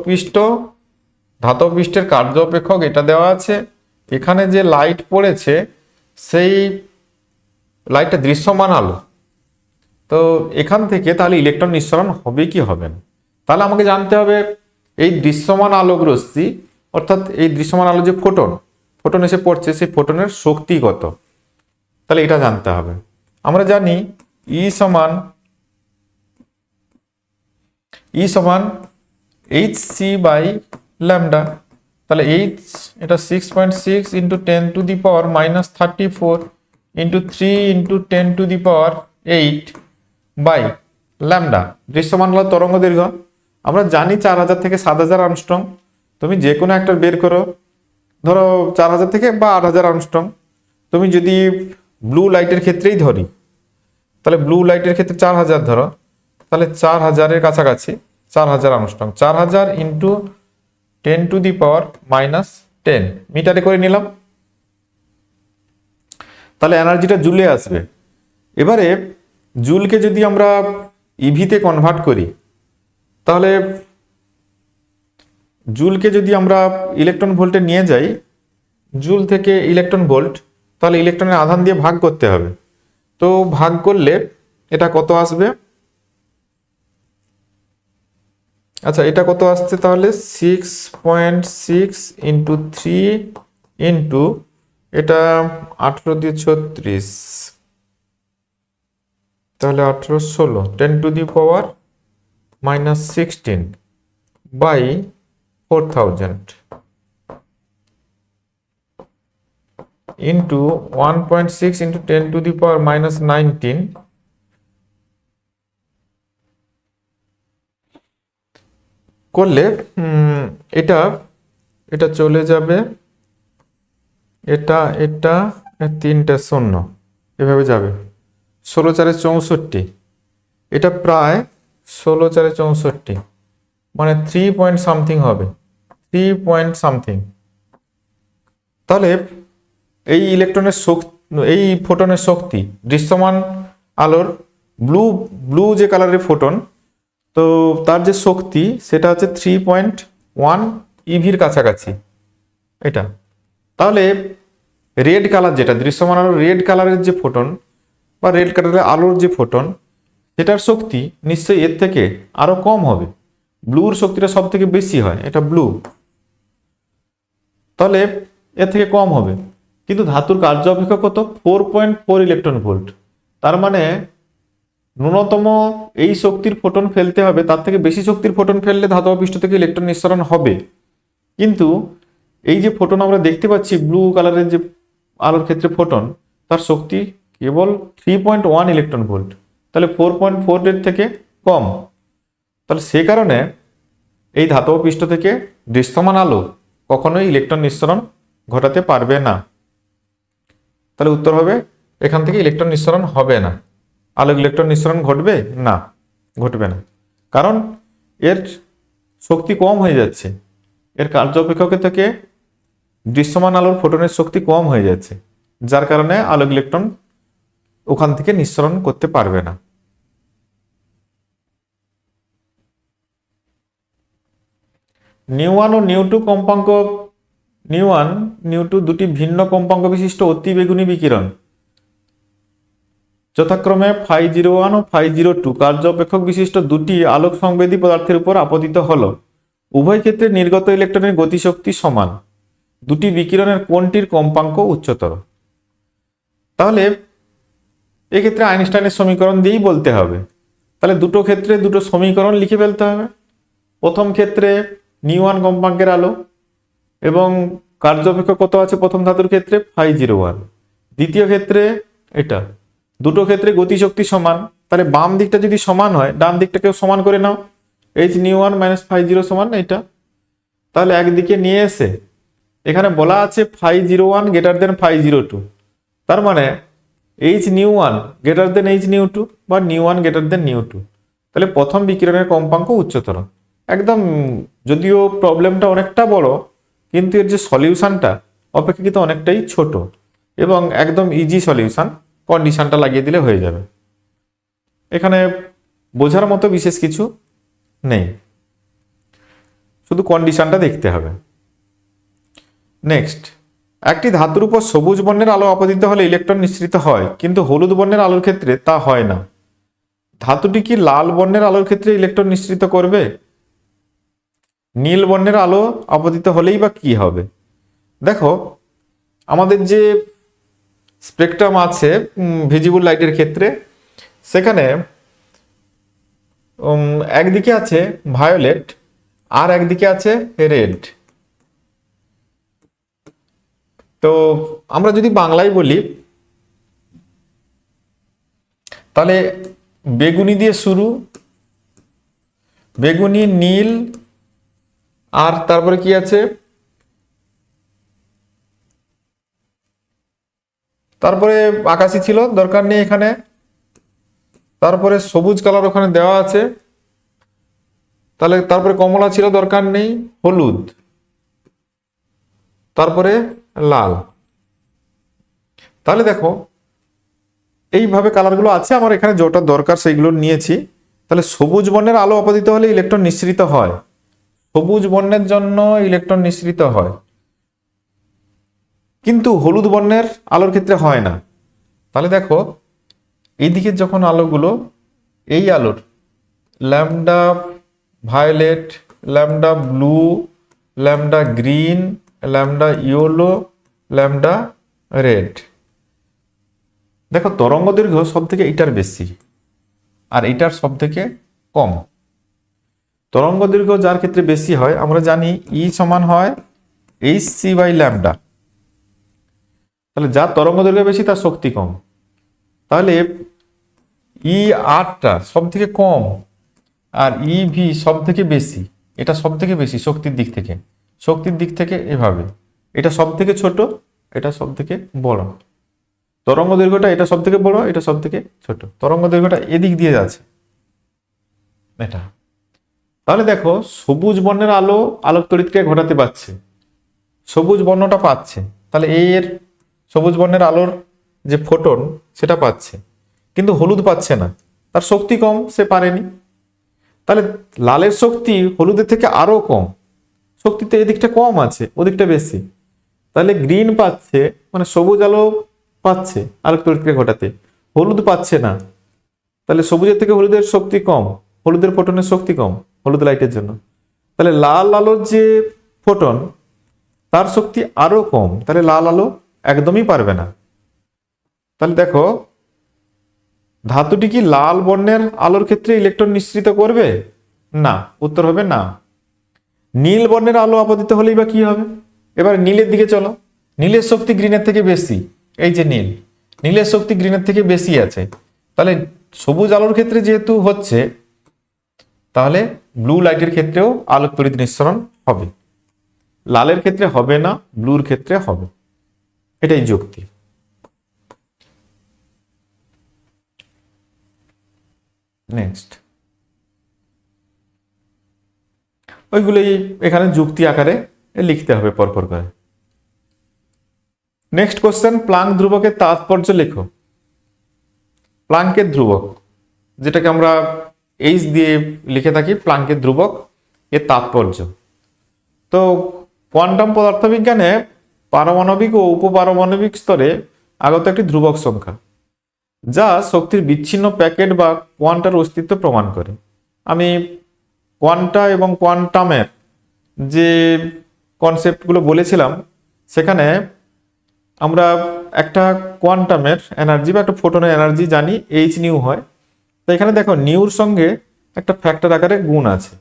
পৃষ্ঠের কার্য অপেক্ষক এটা দেওয়া আছে, এখানে যে লাইট পড়েছে সেই লাইটটা দৃশ্যমান আলো, তো এখান থেকে তাহলে ইলেকট্রন নিঃসরণ হবে কি হবে না? তাহলে আমাকে জানতে হবে এই দৃশ্যমান আলোক রশ্মি, অর্থাৎ এই দৃশ্যমান আলো যে ফোটন এসে পড়ছে, সেই ফোটনের শক্তি কত, তাহলে এটা জানতে হবে। আমরা জানি ই সমান এইচ সি বাই ল্যামডা, তাহলে এইচ এটা 6.6 into 10 to the power minus 34 into 3 into 10 to the power 8 by lambda, দৃশ্যমান আলোর তরঙ্গ দৈর্ঘ্য আমরা জানি 4000 থেকে 7000 আর্মস্ট্রং। তুমি যে কোনো একটা বের করো, ধরো 4000 থেকে বা 8000 আর্মস্ট্রং। তুমি যদি ব্লু লাইটের ক্ষেত্রেই ধরি, তাহলে ব্লু লাইটের ক্ষেত্রে 4000 ধরো, তাহলে 4000-এর কাছাকাছি 4000 Armstrong, 4000 into 10 to the power minus 10 মিটারে করে নিলাম, তাহলে এনার্জিটা জুলে আসবে। এবারে জুলকে যদি আমরা ইভিতে কনভার্ট করি, তাহলে জুলকে যদি আমরা ইলেকট্রন ভোল্টে নিয়ে যাই, জুল থেকে ইলেকট্রন ভোল্ট, তাহলে ইলেকট্রনের আধান দিয়ে ভাগ করতে হবে। তো ভাগ করলে এটা কত আসবে? আচ্ছা, এটা কত আসছে তাহলে? 6.6 ইন্টু 3 ইন্টু এটা 18 দিয়ে 36, তাহলে 18 16 10 to the power minus 16 by 4000 into 1.6 into 10 to the power minus 19 করলে এটা এটা চলে যাবে, এটা এটা তিনটা শূন্য এভাবে যাবে, 16×4 = 64। এটা প্রায় 16×4 = 64, মানে 3 পয়েন্ট সামথিং হবে, 3 পয়েন্ট সামথিং। তাহলে এই ইলেকট্রনের শক্তি, এই ফোটনের শক্তি দৃশ্যমান আলোর ব্লু ব্লু যে কালারের ফোটন, তো তার যে শক্তি সেটা হচ্ছে 3.1 ইভির কাছাকাছি এটা। তাহলে রেড কালার যেটা দৃশ্যমান আলোর রেড কালারের যে ফোটন বা রেড কালারের আলোর যে ফোটন, সেটার শক্তি নিশ্চয়ই এর থেকে আরো কম হবে। ব্লুর শক্তিটা সব থেকে বেশি হয়, এটা ব্লু, তাহলে এর থেকে কম হবে। কিন্তু ধাতুর কার্য অপেক্ষক কত? 4.4 ইলেকট্রন ভোল্ট। তার মানে ন্যূনতম এই শক্তির ফোটন ফেলতে হবে, তার থেকে বেশি শক্তির ফোটন ফেললে ধাতব পৃষ্ঠ থেকে ইলেকট্রন নিঃসরণ হবে। কিন্তু এই যে ফোটন আমরা দেখতে পাচ্ছি ব্লু কালারের যে আলোর ক্ষেত্রে ফোটন, তার শক্তি কেবল 3.1 ইলেকট্রন ভোল্ট, তাহলে 4.4 এর থেকে কম। তাহলে সে কারণে এই ধাতব পৃষ্ঠ থেকে দৃশ্যমান আলো কখনোই ইলেকট্রন নিঃসরণ ঘটাতে পারবে না। তাহলে উত্তর হবে এখান থেকে ইলেকট্রন নিঃসরণ হবে না। আলো ইলেকট্রন নিঃসরণ ঘটবে না, ঘটবে না, কারণ এর শক্তি কম হয়ে যাচ্ছে, এর কার্য অপেক্ষকের থেকে দৃশ্যমান আলোর ফোটনের শক্তি কম হয়ে যাচ্ছে, যার কারণে আলো ইলেকট্রন ওখান থেকে নিঃসরণ করতে পারবে না। নিউ1 ও নিউ2 কম্পাঙ্ক, নিউ1 নিউ2 দুটি ভিন্ন কম্পাঙ্ক বিশিষ্ট অতি বেগুনি বিকিরণ যথাক্রমে φ01 ও φ02 কার্য অপেক্ষক বিশিষ্ট দুটি আলোক সংবেদী পদার্থের উপর আপতিত হলো। উভয় ক্ষেত্রে নির্গত ইলেকট্রনের গতিশক্তি সমান। দুটি বিকিরণের কোনটির কম্পাঙ্ক উচ্চতর? তাহলে এক্ষেত্রে আইনস্টাইনের সমীকরণ দিয়েই বলতে হবে। তাহলে দুটো ক্ষেত্রে দুটো সমীকরণ লিখে ফেলতে হবে। প্রথম ক্ষেত্রে নিউ1 কম্পাঙ্কের আলো এবং কার্য অপেক্ষক কত আছে প্রথম ধাতুর ক্ষেত্রে? φ01। দ্বিতীয় ক্ষেত্রে এটা, দুটো ক্ষেত্রে গতিশক্তি সমান, তাহলে বাম দিকটা যদি সমান হয় ডান দিকটাকেও সমান করে নাও, h নিউ1 - φ0 সমান এটা। তাহলে একদিকে নিয়ে এসে এখানে বলা আছে φ01 > φ02, তার মানে h নিউ1 > h নিউ2 বা নিউ1 > নিউ2। তাহলে প্রথম বিকিরণের কম্পাঙ্ক উচ্চতর। একদম, যদিও প্রবলেমটা অনেকটা বড়, কিন্তু এর যে সলিউশনটা অপেক্ষাকৃত অনেকটাই ছোট এবং একদম ইজি সলিউশন, কন্ডিশনটা লাগিয়ে দিলে হয়ে যাবে। এখানে বোঝার মতো বিশেষ কিছু নেই, শুধু কন্ডিশনটা দেখতে হবে। নেক্সট, একটি ধাতুর উপর সবুজ বর্ণের আলো আপতিত হলে ইলেকট্রন নিঃসৃত হয়, কিন্তু হলুদ বর্ণের আলোর ক্ষেত্রে তা হয় না। ধাতুটি কি লাল বর্ণের আলোর ক্ষেত্রে ইলেকট্রন নিঃসৃত করবে? নীল বর্ণের আলো আপতিত হলেই বা কি হবে? দেখো, আমাদের যে স্পেকট্রাম আছে ভিজিবল লাইটের ক্ষেত্রে, সেখানে একদিকে আছে ভায়োলেট আর একদিকে আছে রেড। তো আমরা যদি বাংলায় বলি তাহলে বেগুনি দিয়ে শুরু, বেগুনি, নীল, আর তারপরে কি আছে, তারপরে আকাশি ছিল, দরকার নেই এখানে, তারপরে সবুজ কালার ওখানে দেওয়া আছে, তাহলে তারপরে কমলা ছিল, দরকার নেই, হলুদ, তারপরে লাল। তাহলে দেখো এইভাবে কালারগুলো আছে, আমার এখানে যেটা দরকার সেইগুলো নিয়েছি। তাহলে সবুজ বর্ণের আলো আপতিত হলে ইলেকট্রন নিঃসৃত হয়, সবুজ বর্ণের জন্য ইলেকট্রন নিঃসৃত হয়, কিন্তু হলুদ বর্ণের আলোর ক্ষেত্রে হয় না। তাহলে দেখো এইদিকে যখন আলোগুলো, এই আলোর lambda violet, lambda blue, lambda green, lambda yellow, lambda red, দেখো তরঙ্গ দৈর্ঘ্য সব থেকে এটার বেশি আর এটার সব থেকে কম। তরঙ্গ দৈর্ঘ্য যার ক্ষেত্রে বেশি হয় আমরা জানি ই সমান হয় hc/λ। তাহলে যার তরঙ্গ দৈর্ঘ্য বেশি তার শক্তি কম। তাহলে ই আরটা সব থেকে কম আর ইভি সব থেকে বেশি, এটা সব থেকে বেশি শক্তির দিক থেকে, শক্তির দিক থেকে এভাবে, এটা সব থেকে ছোট, এটা সব থেকে বড়। তরঙ্গ দৈর্ঘ্যটা এটা সব থেকে বড়, এটা সব থেকে ছোট, তরঙ্গ দৈর্ঘ্যটা এদিক দিয়ে যাচ্ছে এটা। তাহলে দেখো সবুজ বর্ণের আলো আলোক তড়িৎক্রিয়া ঘটাতে পারছে, সবুজ বর্ণটা পাচ্ছে, তাহলে এর সবুজ বর্ণের আলোর যে ফোটন সেটা পাচ্ছে, কিন্তু হলুদ পাচ্ছে না, তার শক্তি কম, সে পারেনি। তাহলে লালের শক্তি হলুদের থেকে আরো কম, শক্তিতে এদিকটা কম আছে, ওদিকটা বেশি। তাহলে গ্রিন পাচ্ছে, মানে সবুজ আলো পাচ্ছে আলোক তড়িৎক্রিয়া ঘটাতে, হলুদ পাচ্ছে না। তাহলে সবুজের থেকে হলুদের শক্তি কম, হলুদের ফোটনের শক্তি কম হলুদ লাইটের জন্য। তাহলে লাল আলোর যে ফোটন তার শক্তি আরো কম, তাহলে লাল আলো একদমই পারবে না। তাহলে দেখো ধাতুটি কি লাল বর্ণের আলোর ক্ষেত্রে ইলেকট্রন নিঃসৃত করবে? না, উত্তর হবে না। নীল বর্ণের আলো আপতিত হলেই বা কি হবে? এবার নীলের দিকে চলো, নীলের শক্তি গ্রিনের থেকে বেশি, এই যে নীল, নীলের শক্তি গ্রিনের থেকে বেশি আছে। তাহলে সবুজ আলোর ক্ষেত্রে যেহেতু হচ্ছে, তাহলে ব্লু লাইটের ক্ষেত্রেও আলোক তড়িৎ নিঃসরণ হবে, লালের ক্ষেত্রে হবে না, ব্লুর ক্ষেত্রে হবে, এটাই যুক্তি। নেক্সট, ওইগুলোই এখানে যুক্তি আকারে লিখতে হবে পরপর করে। নেক্সট কোশ্চেন, প্লাঙ্ক ধ্রুবকের তাৎপর্য লেখো। প্লাঙ্কের ধ্রুবক, যেটাকে আমরা এইচ দিয়ে লিখে থাকি, প্লাঙ্কের ধ্রুবক এর তাৎপর্য। তো কোয়ান্টাম পদার্থবিজ্ঞানে পারমাণবিক ও উপপারমাণবিক স্তরে আগত একটি ধ্রুবক সংখ্যা, যা শক্তির বিচ্ছিন্ন প্যাকেট বা কোয়ান্টার অস্তিত্ব প্রমাণ করে। আমি কোয়ান্টা এবং কোয়ান্টামের যে কনসেপ্টগুলো বলেছিলাম, সেখানে আমরা একটা কোয়ান্টামের এনার্জি বা একটা ফোটনের এনার্জি জানি এইচ নিউ হয়। তো এখানে দেখো নিউর সঙ্গে একটা ফ্যাক্টর আকারে গুণ আছে।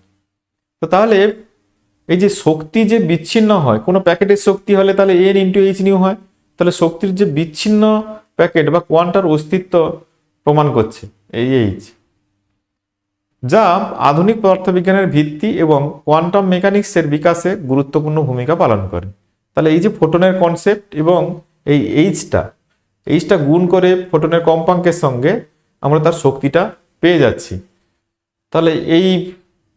তো তাহলে এই যে শক্তি যে বিচ্ছিন্ন হয়, কোনো প্যাকেটের শক্তি হলে তাহলে এন ইন্টু এইচ নিউ হয়, তাহলে শক্তির যে বিচ্ছিন্ন প্যাকেট বা কোয়ান্টার অস্তিত্ব প্রমাণ করছে এই এইচ, যা আধুনিক পদার্থবিজ্ঞানের ভিত্তি এবং কোয়ান্টাম মেকানিক্সের বিকাশে গুরুত্বপূর্ণ ভূমিকা পালন করে। তাহলে এই যে ফোটনের কনসেপ্ট এবং এই এইচটা গুণ করে ফোটনের কম্পাঙ্কের সঙ্গে আমরা তার শক্তিটা পেয়ে যাচ্ছি। তাহলে এই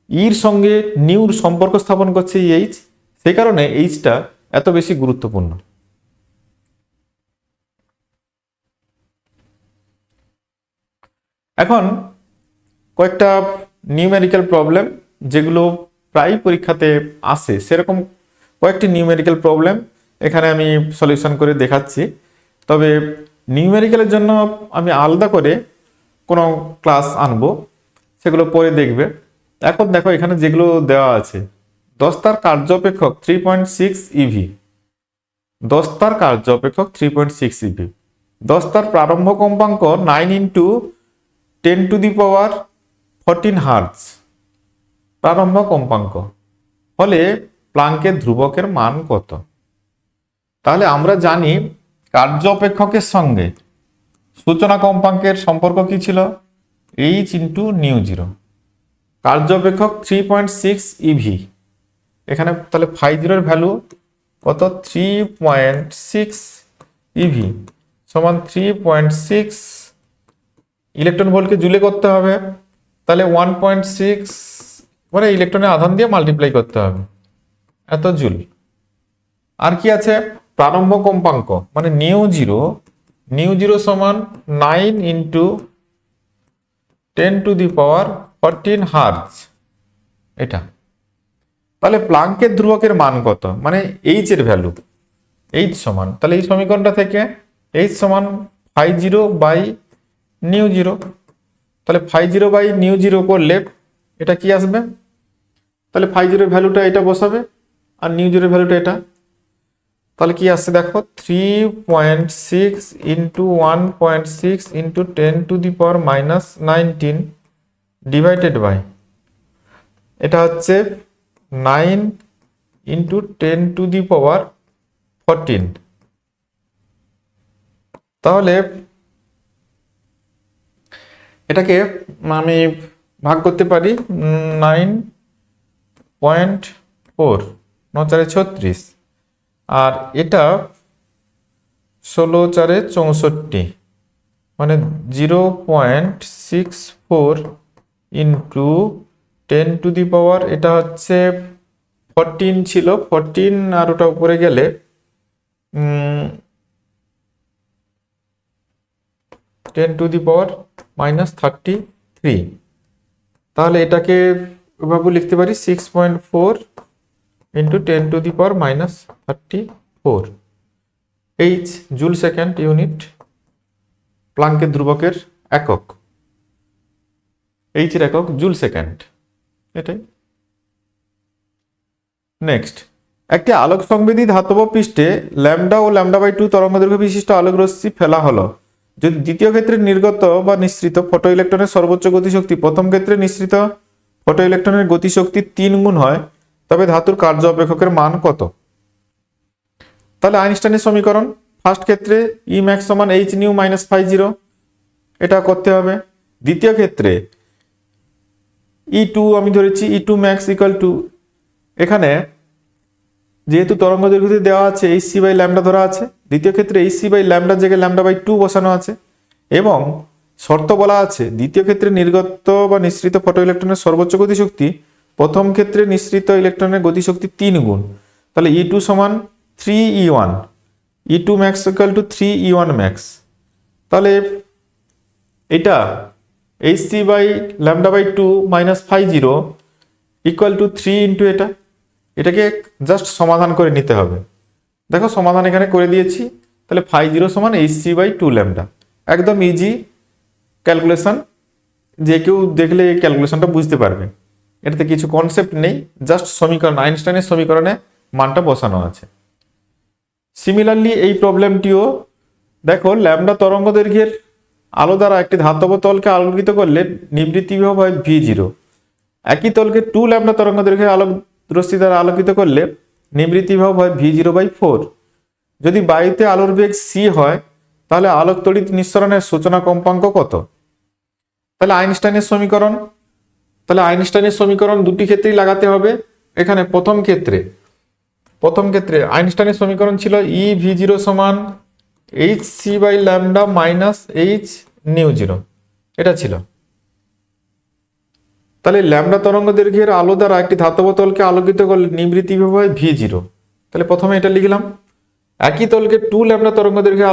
ইর সঙ্গে নিউর সম্পর্ক স্থাপন করছে এই এইচ, সেই কারণে এইচটা এত বেশি গুরুত্বপূর্ণ। এখন কয়েকটা নিউমেরিক্যাল প্রবলেম যেগুলো প্রায় পরীক্ষাতে আসে, সেরকম কয়েকটি নিউমেরিক্যাল প্রবলেম এখানে আমি সলিউশন করে দেখাচ্ছি। তবে নিউমেরিক্যালের জন্য আমি আলাদা করে কোনো ক্লাস আনবো, সেগুলো পরে দেখবে। এখন দেখো এখানে যেগুলো দেওয়া আছে, দস্তার কার্য অপেক্ষক 3.6 ইভি, দস্তার কার্য অপেক্ষক 3.6 ইভি, দস্তার প্রারম্ভ কম্পাঙ্ক 9 ইন্টু 10⁻14 হার্জ প্রারম্ভ কম্পাঙ্ক হলে প্লাঙ্কের ধ্রুবকের মান কত? তাহলে আমরা জানি কার্য অপেক্ষকের সঙ্গে সূচনা কম্পাঙ্কের সম্পর্ক কি ছিল? H into nu zero. কার্য অপেক্ষক 3.6 ইভি, এখানে তাহলে ফাই জিরোর ভ্যালু কত? 3.6 ইভি সমান 3.6 ইলেকট্রন ভোল্টকে জুলে করতে হবে, তাহলে 1.6 মানে ইলেকট্রনের আধান দিয়ে মাল্টিপ্লাই করতে হবে, এত জুল। আর কি আছে? প্রারম্ভ কম্পাঙ্ক মানে নিউ জিরো সমান 9 ইন্টু 10⁻14 হার্জ, এটা। তাহলে প্লাঙ্কের ধ্রুবকের মান কত? মানে এইচ এর ভ্যালু, এইচ সমান, তাহলে এই সমীকরণটা থেকে এইচ সমান phi zero by nu zero. তাহলে phi zero by nu zero করলে এটা কি আসবে? তাহলে ফাই জিরোর ভ্যালুটা এটা বসাবে আর নিউ জিরোর ভ্যালুটা এটা, তাহলে কি আসছে দেখো 3.6 ইন্টু 1.6 ইন্টু 10⁻⁻19 ডিভাইডেড বাই, এটা হচ্ছে 9 ইন্টু 10⁻14। তাহলে এটাকে আমি ভাগ করতে পারি 9 0.4, 9×4 = 36, আর এটা 16×4 = 64, মানে 0.64 ইন্টু 10⁻, এটা হচ্ছে 14 ছিল, 14 আর ওটা উপরে গেলে 10⁻³ তাহলে এটাকে এভাবে লিখতে পারি 6.4 into 10⁻³ h joule second unit, প্লাঙ্কের ধ্রুবকের একক, এইচ এর একক জুল সেকেন্ড। এটাই। নেক্সট, একটি আলোক সংবেদী ধাতব পৃষ্ঠে ল্যামডা ও λ/2 তরঙ্গদৈর্ঘ্য বিশিষ্ট আলোক রশ্মি ফেলা হলো। যদি দ্বিতীয় ক্ষেত্রে নির্গত বা নিঃসৃত ফটো ইলেকট্রনের সর্বোচ্চ গতিশক্তি প্রথম ক্ষেত্রে নিঃসৃত ফটো ইলেকট্রনের গতিশক্তি 3 গুণ হয়, তবে ধাতুর কার্য অপেক্ষকের মান কত? তাহলে আইনস্টাইনের সমীকরণ, ফার্স্ট ক্ষেত্রে ই ম্যাক্স সমান এইচ নিউ মাইনাস φ0, এটা করতে হবে। দ্বিতীয় ক্ষেত্রে E2 আমি ধরেছি, E2 ম্যাক্স ইকুয়াল টু, এখানে যেহেতু তরঙ্গ দৈর্ঘ্য দেওয়া আছে hc/λ ধরা আছে, দ্বিতীয় ক্ষেত্রে hc/λ জায়গায় λ/2 বসানো আছে, এবং শর্ত বলা আছে দ্বিতীয় ক্ষেত্রে নির্গত বা নিঃসৃত ফটো ইলেকট্রনের সর্বোচ্চ গতিশক্তি প্রথম ক্ষেত্রে নিঃসৃত ইলেকট্রনের গতিশক্তি 3 গুণ। তাহলে E2 সমান 3E1, E2 max equal to 3E1 max. তাহলে এটা hc/λ/2 minus φ0 equal to 3 into এটাকে জাস্ট সমাধান করে নিতে হবে। দেখো সমাধান এখানে করে দিয়েছি। তাহলে φ0 সমান hc/2λ, একদম ইজি ক্যালকুলেশন, যে কেউ দেখলে এই ক্যালকুলেশনটা বুঝতে পারবে। এটাতে কিছু কনসেপ্ট নেই, জাস্ট সমীকরণ, আইনস্টাইনের সমীকরণে মানটা বসানো আছে। সিমিলারলি এই প্রবলেমটিও দেখো, ল্যামডা তরঙ্গ দৈর্ঘ্যের আলো দ্বারা একটি ধাতব তলকে আলোকিত করলে নিবৃত্তি বিভব হয় v0। একই তলকে 2λ তরঙ্গ দৈর্ঘ্যের আলোক রশ্মি দ্বারা আলোকিত করলে নিবৃত্তি বিভব হয় v0/4। যদি বায়ুতে আলোর বেগ c হয়, তাহলে আলোক তড়িৎ নিঃসরণের সূচনা কম্পাঙ্ক কত? তাহলে আইনস্টাইনের সমীকরণ দুটি ক্ষেত্রেই লাগাতে হবে। এখানে প্রথম ক্ষেত্রে আইনস্টাইনের সমীকরণ ছিল ই v0 সমান hc/λ মাইনাস h নিউ0, এটা ছিল। তাহলে ল্যামডা তরঙ্গ দৈর্ঘ্যের আলো দ্বারা একটি ধাতব তলকে আলোকিত করলে নিবৃত্তি বিভব হয় v0। তাহলে প্রথমে এটা লিখলাম। একই তলকে 2λ তরঙ্গ দৈর্ঘ্যের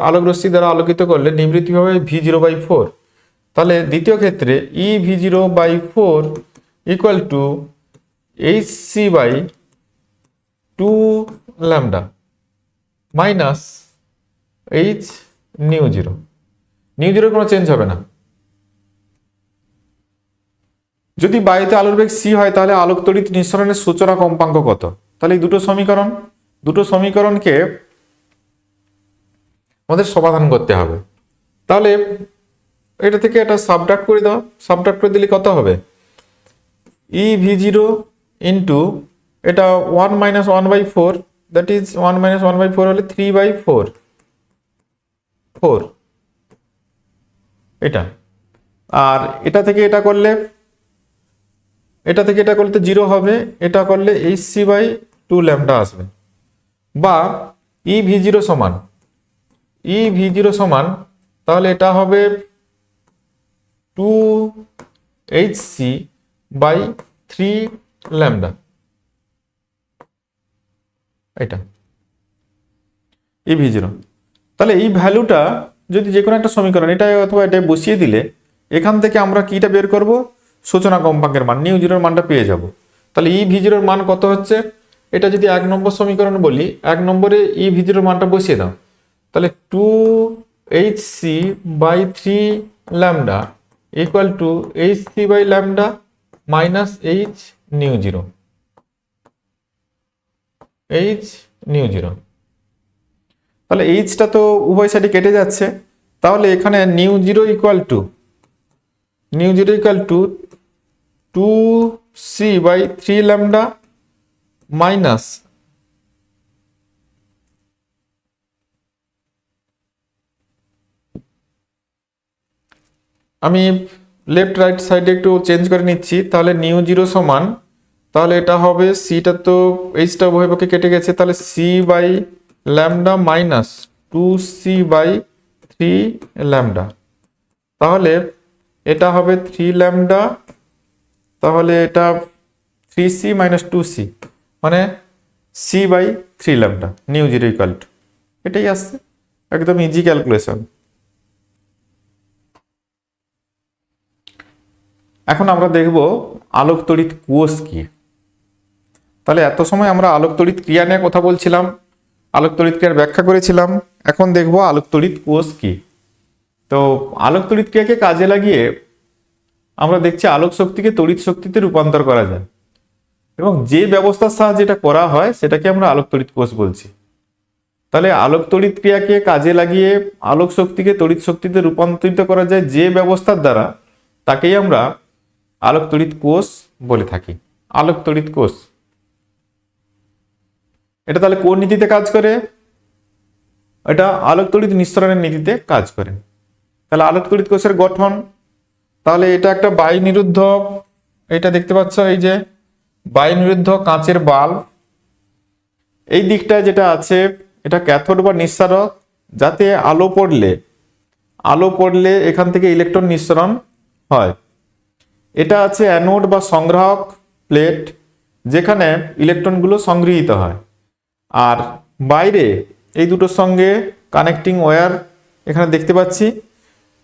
আলোক রশ্মি দ্বারা আলোকিত করলে নিবৃত্তি বিভব হয় v0/4। তাহলে দ্বিতীয় ক্ষেত্রে ই v0/4 equal to hc/2λ minus h নিউ0। নিউ0 কোনো চেঞ্জ হবে না। যদি বায়ুতে আলোর বেগ c হয়, তাহলে আলোক তড়িৎ নিঃসরণের সূচনা কম্পাঙ্ক কত? তাহলে এই দুটো সমীকরণকে আমাদের সমাধান করতে হবে। তাহলে এটা থেকে এটা সাবট্রাক্ট করে দাও, সাবট্রাক্ট করে দিলে কত হবে? ই v0 ইন্টু এটা 1 মাইনাস 1/4, দ্যাট ইজ 1 মাইনাস 1/4 হলে 3/4 এটা। আর এটা থেকে এটা করলে 0 হবে, এটা করলে hc/2λ আসবে। বা ই v0 সমান তাহলে এটা হবে 2hc/3λ, এটা ই v0। তাহলে এই ভ্যালুটা যদি যে কোনো একটা সমীকরণ এটা অথবা এটা বসিয়ে দিলে এখান থেকে আমরা কিটা বের করব? সূচনা কম্পাঙ্কের মান, নিউ0 মানটা পেয়ে যাব। তাহলে ই v0 মান কত হচ্ছে? এটা যদি 1 নম্বর সমীকরণ বলি, 1 নম্বরে ই v0 মানটা বসিয়ে দাও। তাহলে 2hc/3λ equal to hc/λ minus h নিউ0। তাহলে এইচটা তো উভয় সাইডে কেটে যাচ্ছে, তাহলে এখানে নিউ0 ইকুয়াল টু 2c/3λ মাইনাস আমি লেফট রাইট সাইডে একটু চেঞ্জ করে নিচ্ছি। তাহলে নিউ0 সমান তাহলে এটা হবে সিটা তো এইচটা উভয় পক্ষে কেটে গেছে, তাহলে c by lambda minus 2c by 3 lambda. তাহলে এটা হবে 3 ল্যামডা, তাহলে এটা 3c মাইনাস 2c মানে c by 3 lambda nu zero equal to, এটাই আসছে, একদম ইজি ক্যালকুলেশন। এখন আমরা দেখব আলোক তড়িৎ কোষ কি। তাহলে এত সময় আমরা আলোক তড়িৎ ক্রিয়া নিয়ে কথা বলছিলাম, আলোক তড়িৎ ক্রিয়ার ব্যাখ্যা করেছিলাম, এখন দেখব আলোক তড়িৎ কোষ কি। তো আলোক তড়িৎ ক্রিয়াকে কাজে লাগিয়ে আমরা দেখছি আলোক শক্তিকে তড়িৎ শক্তিতে রূপান্তর করা যায়, এবং যে ব্যবস্থার সাহায্যে এটা করা হয় সেটাকে আমরা আলোক তড়িৎ কোষ বলছি। তাহলে আলোক তড়িৎ ক্রিয়াকে কাজে লাগিয়ে আলোক শক্তিকে তড়িৎ শক্তিতে রূপান্তরিত করা যায় যে ব্যবস্থার দ্বারা, তাকেই আমরা আলোক তড়িৎ কোষ বলে থাকি। আলোক তড়িৎ কোষ এটা তাহলে কোন নীতিতে কাজ করে? এটা আলোক তড়িৎ নিঃসরণের নীতিতে কাজ করে। তাহলে আলোক তড়িৎ কোষের গঠন, তাহলে এটা একটা বায়ু নিরুদ্ধ, এটা দেখতে পাচ্ছ এই যে বায়ু নিরুদ্ধ কাঁচের বাল্ব, এই দিকটা যেটা আছে এটা ক্যাথোড বা নিঃসারক, যাতে আলো পড়লে এখান থেকে ইলেকট্রন নিঃসরণ হয়। এটা আছে অ্যানোড বা সংগ্রাহক প্লেট, যেখানে ইলেকট্রনগুলো সংগৃহীত হয়। আর বাইরে এই দুটোর সঙ্গে কানেক্টিং ওয়্যার এখানে দেখতে পাচ্ছি,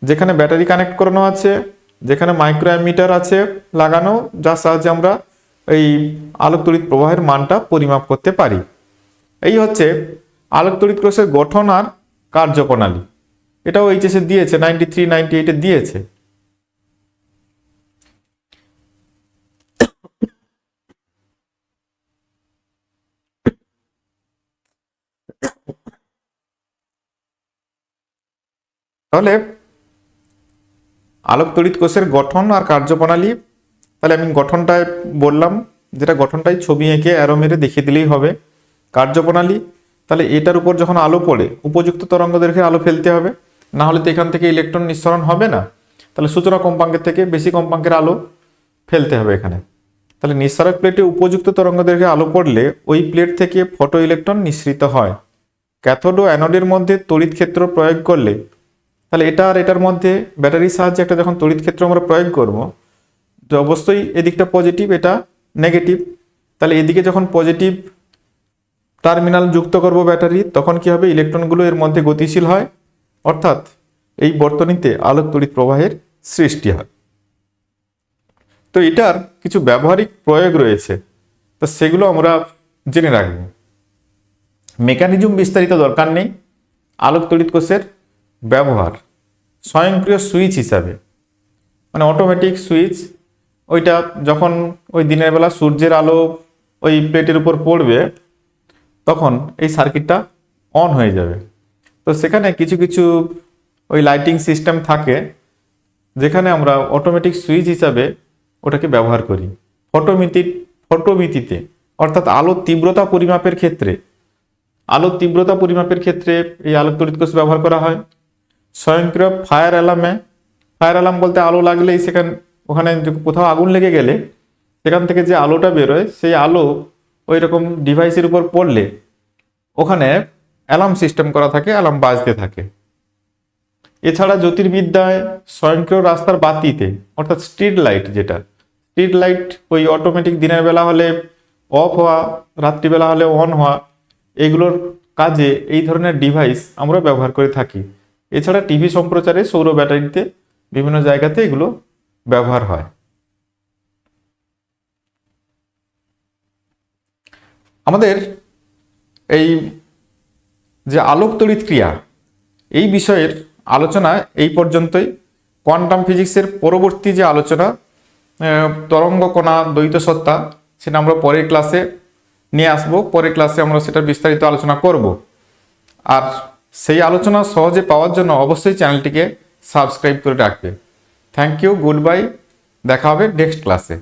যেখানে ব্যাটারি কানেক্ট করানো আছে, যেখানে মাইক্রো অ্যামিটার আছে লাগানো, যার সাহায্যে আমরা এই আলোক তড়িৎ প্রবাহের মানটা পরিমাপ করতে পারি। এই হচ্ছে আলোক তড়িৎ কোষের গঠন আর কার্যপ্রণালী। এটাও এইচএসে দিয়েছে, 93, 98 দিয়েছে। তাহলে আলোক তড়িৎ কোষের গঠন আর কার্যপ্রণালী, তাহলে আমি গঠনটায় বললাম, যেটা গঠনটাই ছবি এঁকে অ্যারো মেরে দেখিয়ে দিলেই হবে। কার্যপ্রণালী, তাহলে এটার উপর যখন আলো পড়ে উপযুক্ত তরঙ্গ দৈর্ঘ্যের আলো ফেলতে হবে, না হলে তো এখান থেকে ইলেকট্রন নিঃসরণ হবে না। তাহলে সূচনা কম্পাঙ্কের থেকে বেশি কম্পাঙ্কের আলো ফেলতে হবে এখানে। তাহলে নিঃসারক প্লেটে উপযুক্ত তরঙ্গ দৈর্ঘ্যে আলো পড়লে ওই প্লেট থেকে ফটো ইলেকট্রন নিঃসৃত হয়। ক্যাথোড ও অ্যানোডের মধ্যে তড়িৎ ক্ষেত্র প্রয়োগ করলে, তাহলে এটা আর এটার মধ্যে ব্যাটারির সাহায্যে একটা যখন তড়িৎ ক্ষেত্র আমরা প্রয়োগ করব, তো অবশ্যই এদিকটা পজিটিভ, এটা নেগেটিভ। তাহলে এদিকে যখন পজিটিভ টার্মিনাল যুক্ত করব ব্যাটারি, তখন কি হবে? ইলেকট্রনগুলো এর মধ্যে গতিশীল হয়, অর্থাৎ এই বর্তনীতে আলোক তড়িৎ প্রবাহের সৃষ্টি হয়। তো এটার কিছু ব্যবহারিক প্রয়োগ রয়েছে, তো সেগুলো আমরা জেনে রাখব। মেকানিজম বিস্তারিত দরকার নেই। আলোক তড়িৎ কোষের ব্যবহার স্বয়ংক্রিয় সুইচ হিসাবে, মানে অটোমেটিক সুইচ, ওইটা যখন ওই দিনের বেলা সূর্যের আলো ওই প্লেটের উপর পড়বে, তখন এই সার্কিটটা অন হয়ে যাবে। তো সেখানে কিছু কিছু ওই লাইটিং সিস্টেম থাকে, যেখানে আমরা অটোমেটিক সুইচ হিসাবে ওটাকে ব্যবহার করি। ফটোমিতিতে, অর্থাৎ আলোর তীব্রতা পরিমাপের ক্ষেত্রে এই আলোক তড়িৎ কোষ ব্যবহার করা হয়। স্বয়ংক্রিয় ফায়ার অ্যালার্ম বলতে আলো লাগলেই ওখানে কোথাও আগুন লেগে গেলে সেখান থেকে যে আলোটা বেরোয়, সেই আলো ওই রকম ডিভাইসের উপর পড়লে ওখানে অ্যালার্ম সিস্টেম করা থাকে, অ্যালার্ম বাজতে থাকে। এছাড়া জ্যোতির্বিদ্যায় স্বয়ংক্রিয় রাস্তার বাতিতে, অর্থাৎ স্ট্রিট লাইট ওই অটোমেটিক দিনের বেলা হলে অফ হওয়া, রাত্রিবেলা হলে অন হওয়া, এগুলোর কাজে এই ধরনের ডিভাইস আমরা ব্যবহার করে থাকি। এছাড়া টিভি সম্প্রচারে সৌর ব্যাটারিতে বিভিন্ন জায়গাতে এগুলো ব্যবহার হয়। আমাদের এই যে আলোক তড়িৎ ক্রিয়া, এই বিষয়ের আলোচনা এই পর্যন্তই। কোয়ান্টাম ফিজিক্সের পরবর্তী যে আলোচনা তরঙ্গ কণা দ্বৈত সত্তা, সেটা আমরা পরের ক্লাসে নিয়ে আসবো। পরের ক্লাসে আমরা সেটা বিস্তারিত আলোচনা করব। আর সেই আলোচনা সহজে পাওয়ার জন্য অবশ্যই চ্যানেলটিকে সাবস্ক্রাইব করে রাখবে। থ্যাংক ইউ, গুড বাই, দেখা হবে নেক্সট ক্লাসে।